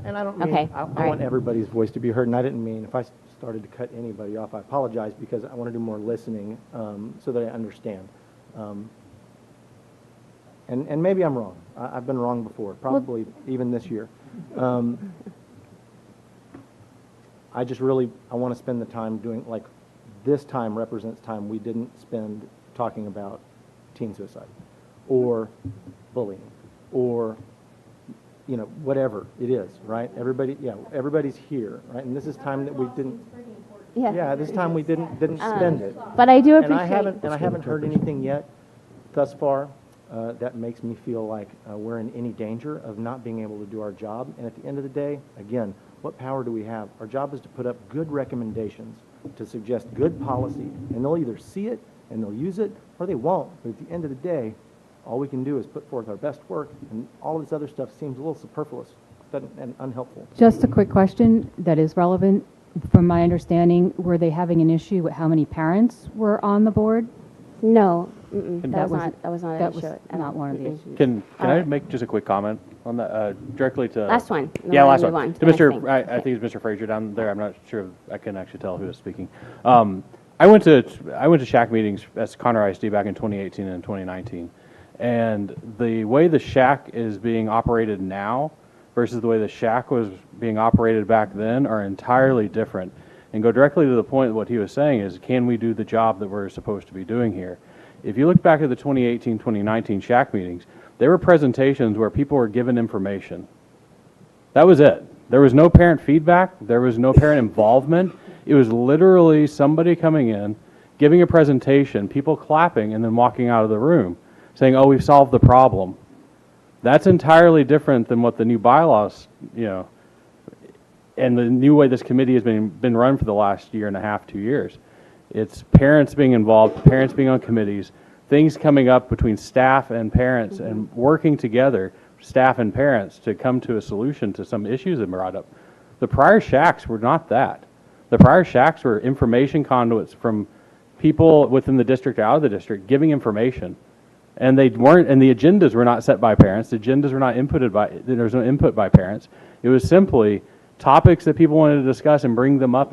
And I don't mean, I want everybody's voice to be heard, and I didn't mean if I started to cut anybody off, I apologize, because I want to do more listening so that I understand. And maybe I'm wrong. I've been wrong before, probably even this year. I just really, I want to spend the time doing, like, this time represents time we didn't spend talking about teen suicide or bullying or, you know, whatever it is, right? Everybody, yeah, everybody's here, right? And this is time that we didn't, yeah, this time we didn't spend it. But I do And I appreciate. haven't heard anything yet thus far that makes me feel like we're in any danger of not being able to do our job. And at the end of the day, again, what power do we have? Our job is to put up good recommendations, to suggest good policy, and they'll either see it and they'll use it, or they won't. But at the end of the day, all we can do is put forth our best work, and all this other stuff seems a little superfluous and unhelpful. Just a quick question that is relevant. From my understanding, were they having an issue with how many parents were on the board? No, And that was not an issue. at not all. one of the issues. Can I make just a quick comment on that, directly to? Last one, and then Yeah, we'll last move one. on to To the next Mr., thing. I think it's Mr. Frazier down there. I'm not sure, I can actually tell who is speaking. I went to SHAC meetings as Conroe ISD back in 2018 and 2019. And the way the SHAC is being operated now versus the way the SHAC was being operated back then are entirely different. And go directly to the point of what he was saying is, can we do the job that we're supposed to be doing here? If you look back at the 2018, 2019 SHAC meetings, there were presentations where people were given information. That was it. There was no parent feedback. There was no parent involvement. It was literally somebody coming in, giving a presentation, people clapping, and then walking out of the room, saying, oh, we've solved the problem. That's entirely different than what the new bylaws, you know, and the new way this committee has been run for the last year and a half, 2 years. It's parents being involved, parents being on committees, things coming up between staff and parents and working together, staff and parents, to come to a solution to some issues that were brought up. The prior SHACs were not that. The prior SHACs were information conduits from people within the district, out of the district, giving information. And they weren't, and the agendas were not set by parents. The agendas were not inputted by, there was no input by parents. It was simply topics that people wanted to discuss and bring them up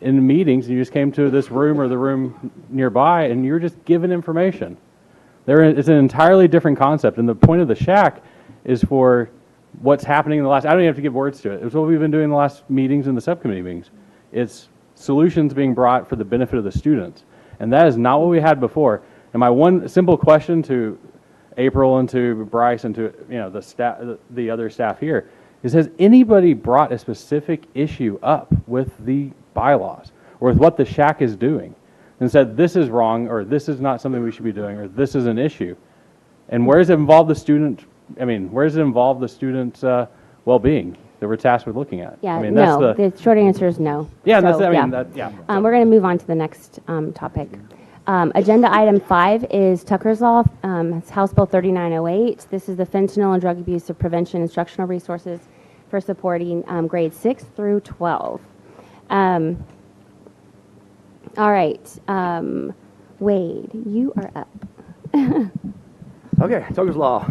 in meetings. You just came to this room or the room nearby and you're just given information. It's an entirely different concept. And the point of the SHAC is for what's happening in the last, I don't even have to give words to it. It's what we've been doing in the last meetings and the subcommittee meetings. It's solutions being brought for the benefit of the students. And that is not what we had before. And my one simple question to April and to Bryce and to the staff, the other staff here, is has anybody brought a specific issue up with the bylaws or with what the SHAC is doing and said this is wrong or this is not something we should be doing or this is an issue? And where does it involve the student? I mean, where does it involve the student's well-being that we're tasked with looking at? Yeah, I mean, no, the short answer is no. Yeah, So, that's, I mean, yeah. yeah. We're going to move on to the next topic. Agenda item 5 is Tucker's Law. It's House Bill 3908. This is the fentanyl and drug abuse prevention instructional resources for supporting grades 6 through 12. All right, Wade, you are up. Okay, Tucker's Law.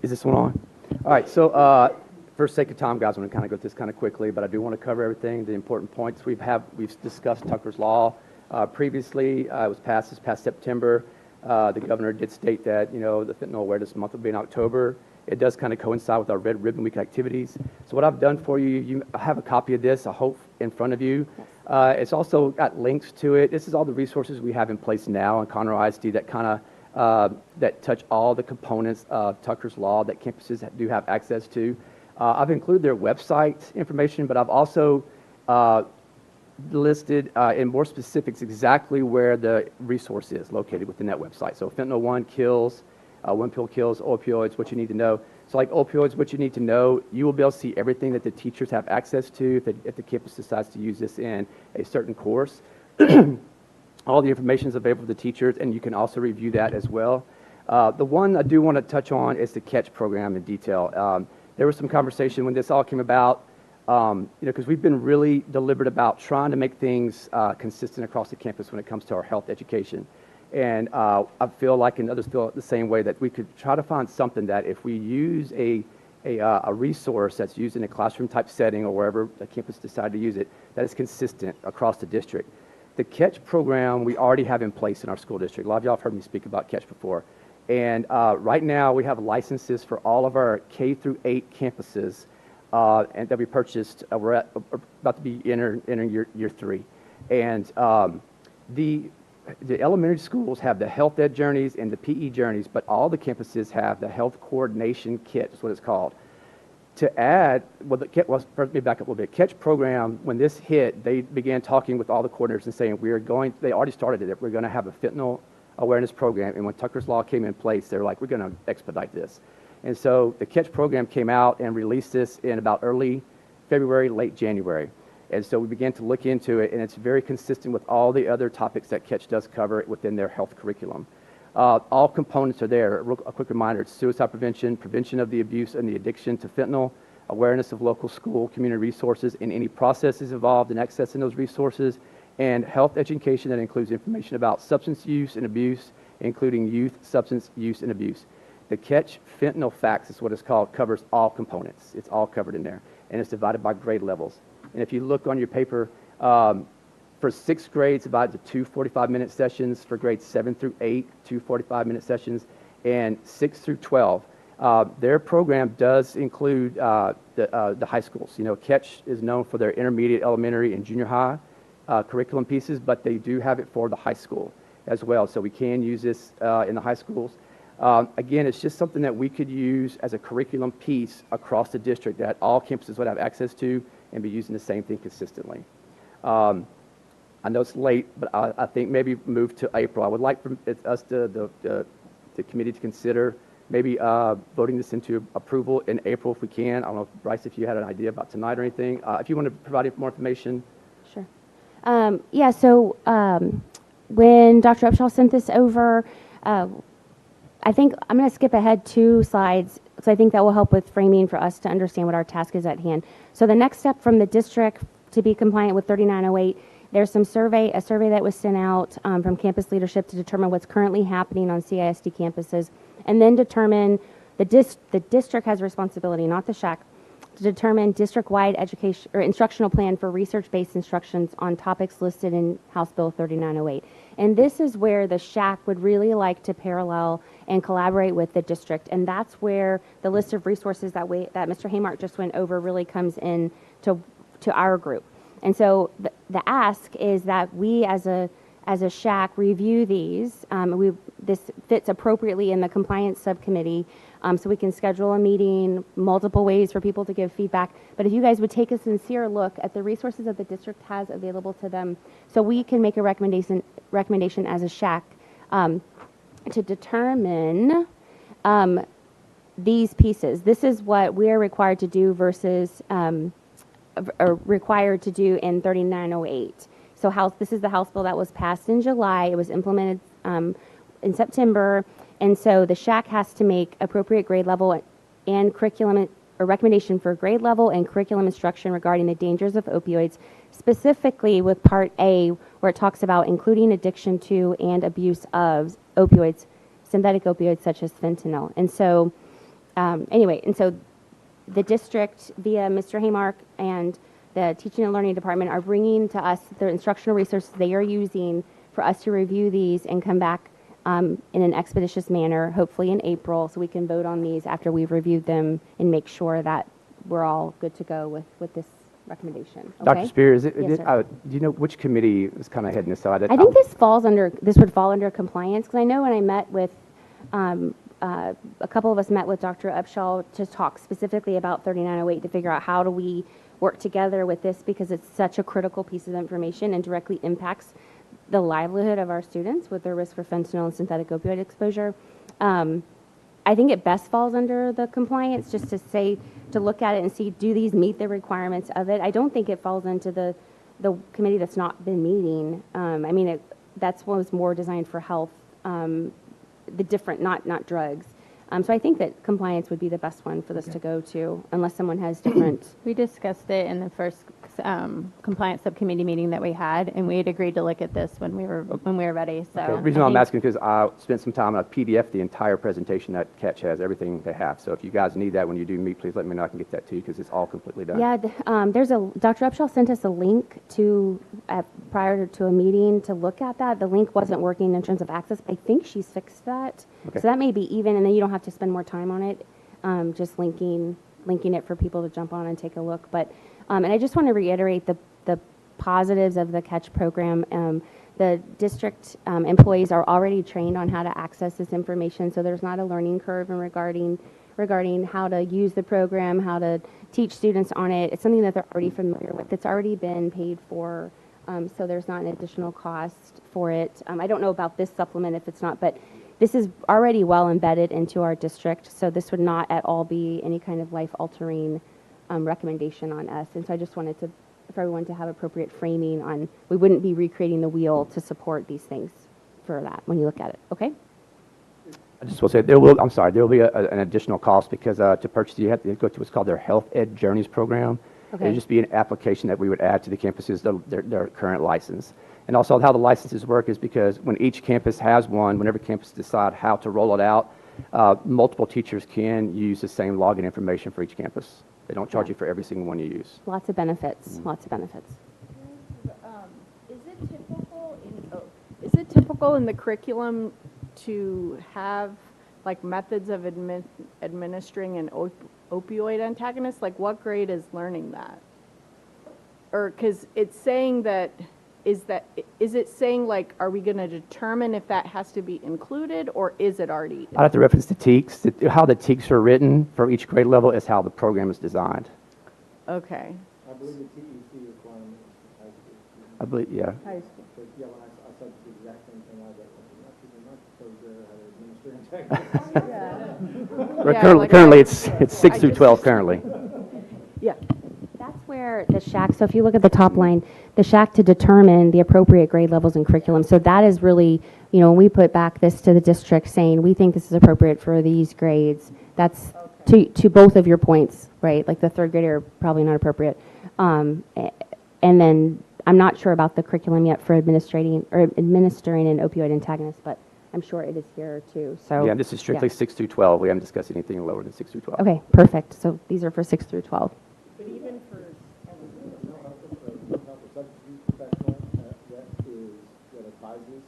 Is this one on? All right, so for sake of time, guys, I'm going to kind of go through this kind of quickly, but I do want to cover everything, the important points. We've discussed Tucker's Law previously. It was passed this past September. The governor did state that, the Fentanyl Awareness Month will be in October. It does kind of coincide with our Red Ribbon Week activities. So what I've done for you, you have a copy of this, I hope, in front of you. It's also got links to it. This is all the resources we have in place now on Conroe ISD that kind of that touch all the components of Tucker's Law that campuses do have access to. I've included their website information, but I've also listed in more specifics exactly where the resource is located within that website. So Fentanyl 1 kills, 1 pill kills, opioids, what you need to know. So like opioids, what you need to know, you will be able to see everything that the teachers have access to if the campus decides to use this in a certain course. All the information is available to the teachers, and you can also review that as well. The one I do want to touch on is the CATCH program in detail. There was some conversation when this all came about, because we've been really deliberate about trying to make things consistent across the campus when it comes to our health education. And I feel like, and others feel the same way, that we could try to find something that if we use a resource that's used in a classroom type setting or wherever the campus decide to use it, that is consistent across the district. The CATCH program we already have in place in our school district. A lot of y'all have heard me speak about CATCH before. And right now we have licenses for all of our K through 8 campuses and that we purchased. We're about to be entering year 3. And the elementary schools have the health ed journeys and the PE journeys, but all the campuses have the health coordination kit, is what it's called. To add, well, first let me back up a little bit. Catch program, when this hit, they began talking with all the coordinators and saying, they already started it, we're going to have a fentanyl awareness program. And when Tucker's Law came in place, they're like, we're going to expedite this. And so the Catch program came out and released this in about early February, late January. And so we began to look into it, and it's very consistent with all the other topics that Catch does cover within their health curriculum. All components are there. A quick reminder, it's suicide prevention, prevention of the abuse and the addiction to fentanyl, awareness of local school, community resources, and any processes involved in accessing those resources, and health education that includes information about substance use and abuse, including youth substance use and abuse. The Catch Fentanyl Facts is what it's called, covers all components. It's all covered in there, and it's divided by grade levels. And if you look on your paper, for 6th grade, it's divided to 2 45-minute sessions. For grades 7 through 8, 2 45-minute sessions. And 6 through 12, their program does include the high schools. You know, Catch is known for their intermediate, elementary, and junior high curriculum pieces, but they do have it for the high school as well. So we can use this in the high schools. Again, it's just something that we could use as a curriculum piece across the district that all campuses would have access to and be using the same thing consistently. I know it's late, but I think maybe move to April. I would like for us, the committee, to consider maybe voting this into approval in April if we can. I don't know, Bryce, if you had an idea about tonight or anything. If you want to provide more information. Sure. Yeah, so when Dr. Upshaw sent this over, I think I'm going to skip ahead 2 slides, so I think that will help with framing for us to understand what our task is at hand. So the next step from the district to be compliant with 3908, there's a survey that was sent out from campus leadership to determine what's currently happening on CISD campuses, and then determine the district has a responsibility, not the SHAC, to determine district-wide education or instructional plan for research-based instructions on topics listed in House Bill 3908. And this is where the SHAC would really like to parallel and collaborate with the district, and that's where the list of resources that Mr. Haymark just went over really comes in to our group. And so the ask is that we as a SHAC review these. This fits appropriately in the compliance subcommittee, so we can schedule a meeting, multiple ways for people to give feedback. But if you guys would take a sincere look at the resources that the district has available to them, so we can make a recommendation as a SHAC to determine these pieces. This is what we're required to do versus are required to do in 3908. So this is the House bill that was passed in July. It was implemented in September. And so the SHAC has to make appropriate grade level and curriculum or recommendation for grade level and curriculum instruction regarding the dangers of opioids, specifically with Part A, where it talks about including addiction to and abuse of opioids, synthetic opioids such as fentanyl. And so the district, via Mr. Haymark and the Teaching and Learning Department, are bringing to us the instructional resources they are using for us to review these and come back in an expeditious manner, hopefully in April, so we can vote on these after we've reviewed them and make sure that we're all good to go with this recommendation. Okay? Dr. Spear, Yes, do you know which committee is kind of heading this out? I think this would fall under compliance, because I know when I met with a couple of us met with Dr. Upshaw to talk specifically about 3908 to figure out how do we work together with this, because it's such a critical piece of information and directly impacts the livelihood of our students with their risk for fentanyl and synthetic opioid exposure. I think it best falls under the compliance, just to look at it and see, do these meet the requirements of it? I don't think it falls into the committee that's not been meeting. That's what was more designed for health, the different, not drugs. So I think that compliance would be the best one for this to go to, unless someone has different. We discussed it in the first compliance subcommittee meeting that we had, and we had agreed to look at this when we were ready. So okay. The reason I'm asking is because I spent some time on a PDF, the entire presentation that Catch has, everything they have. So if you guys need that when you do meet, please let me know. I can get that to you because it's all completely done. Yeah, Dr. Upshaw sent us a link prior to a meeting to look at that. The link wasn't working in terms of access. I think she's fixed that. Okay. So that may be even, and then you don't have to spend more time on it, just linking linking it for people to jump on and take a look. But, and I just want to reiterate the positives of the Catch program. The district employees are already trained on how to access this information, so there's not a learning curve in regarding how to use the program, how to teach students on it. It's something that they're already familiar with. It's already been paid for, so there's not an additional cost for it. I don't know about this supplement if it's not, but this is already well embedded into our district, so this would not at all be any kind of life-altering recommendation on us. And so I just wanted to, for everyone to have appropriate framing on, we wouldn't be recreating the wheel to support these things for that when you look at it, okay? I just will say, there will be an additional cost because to purchase, you have to go to what's called their Health Ed Journeys program. Okay. It would just be an application that we would add to the campuses, their current license. And also how the licenses work is because when each campus has one, whenever campus decide how to roll it out, multiple teachers can use the same login information for each campus. They don't charge you for every single one you use. Lots of benefits, lots of benefits. Is it typical in the curriculum to have like methods of administering an opioid antagonist? Like what grade is learning that? Or because it's saying that, is it saying like, are we going to determine if that has to be included or is it already? I'd have to reference the TEKS. How the TEKS are written for each grade level is how the program is designed. Okay. I believe the TEC requirement is high school. I believe, yeah. High school. But yeah, when I said the exact same thing, I was like, not because they're how to administer antagonist. Currently, it's 6 through 12 currently. Yeah. That's where the SHAC, so if you look at the top line, the SHAC to determine the appropriate grade levels and curriculum. So that is really, you know, when we put back this to the district saying, we think this is appropriate for these grades, that's to both of your points, right? Like the third grader, probably not appropriate. And then I'm not sure about the curriculum yet for administering an opioid antagonist, but I'm sure it is here too. So Yeah, this is strictly 6 through 12. We haven't discussed anything lower than 6 through 12. Okay, perfect. So these are for 6 through 12. But even for mental health substance use professional that advises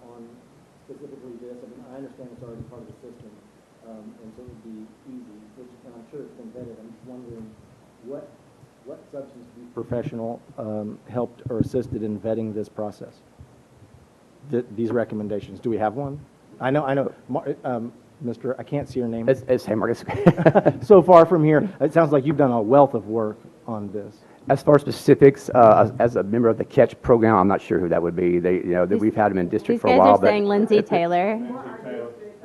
on specifically this. I mean, I understand it's already part of the system, and so it would be easy, and I'm sure it's been vetted. I'm just wondering what substance use professional helped or assisted in vetting this process? These recommendations. Do we have one? I know. Mr. I can't see your name. It's hey, Marcus. So far from here, it sounds like you've done a wealth of work on this. As far as specifics, as a member of the Catch program, I'm not sure who that would be. We've had them in district for a while. These guys are saying Lindsay Taylor.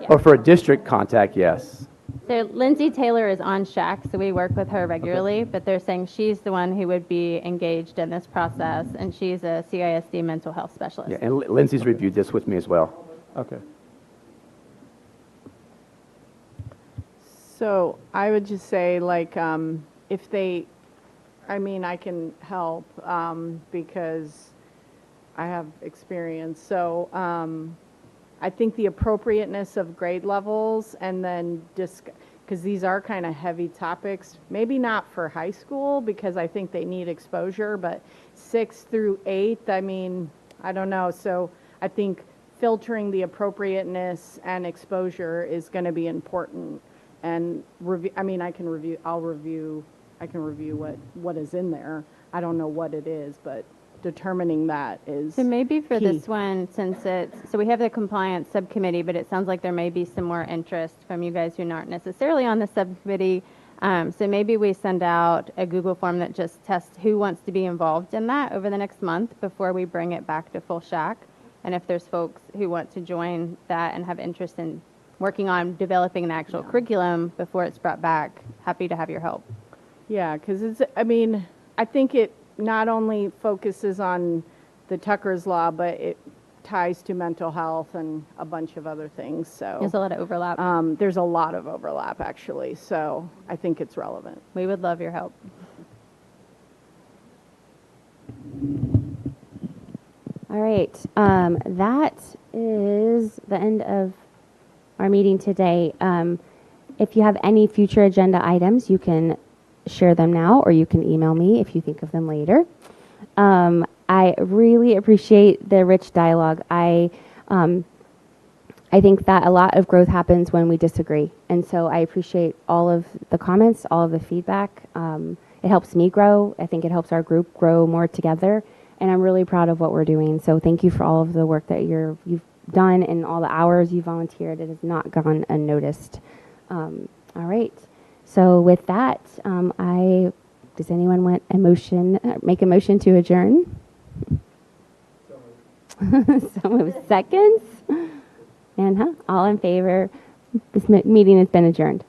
Or for a district contact, yes. So Lindsay Taylor is on SHAC, so we work with her regularly, but they're saying she's the one who would be engaged in this process, and she's a CISD mental health specialist. Yeah, and Lindsay's reviewed this with me as well. Okay. So I would just say, like, if they, I mean, I can help because I have experience. So I think the appropriateness of grade levels and then because these are kind of heavy topics, maybe not for high school because I think they need exposure, but 6 through 8, I mean, I don't know. So I think filtering the appropriateness and exposure is going to be important. And I'll review what is in there. I don't know what it is, but determining that is So maybe for key. this one, so we have the compliance subcommittee, but it sounds like there may be some more interest from you guys who aren't necessarily on the subcommittee. So maybe we send out a Google form that just tests who wants to be involved in that over the next month before we bring it back to full SHAC. And if there's folks who want to join that and have interest in working on developing the actual curriculum before it's brought back, happy to have your help. Yeah, because I think it not only focuses on the Tucker's Law, but it ties to mental health and a bunch of other things. So There's a lot of overlap. There's a lot of overlap, actually. So I think it's relevant. We would love your help. All right, that is the end of our meeting today. If you have any future agenda items, you can share them now, or you can email me if you think of them later. I really appreciate the rich dialogue. I I think that a lot of growth happens when we disagree. And so I appreciate all of the comments, all of the feedback. It helps me grow. I think it helps our group grow more together. And I'm really proud of what we're doing. So thank you for all of the work that you've done and all the hours you volunteered. It has not gone unnoticed. All right. So with that, does anyone want a motion, make a motion to adjourn? So moved. Seconds? And all in favor? This meeting has been adjourned.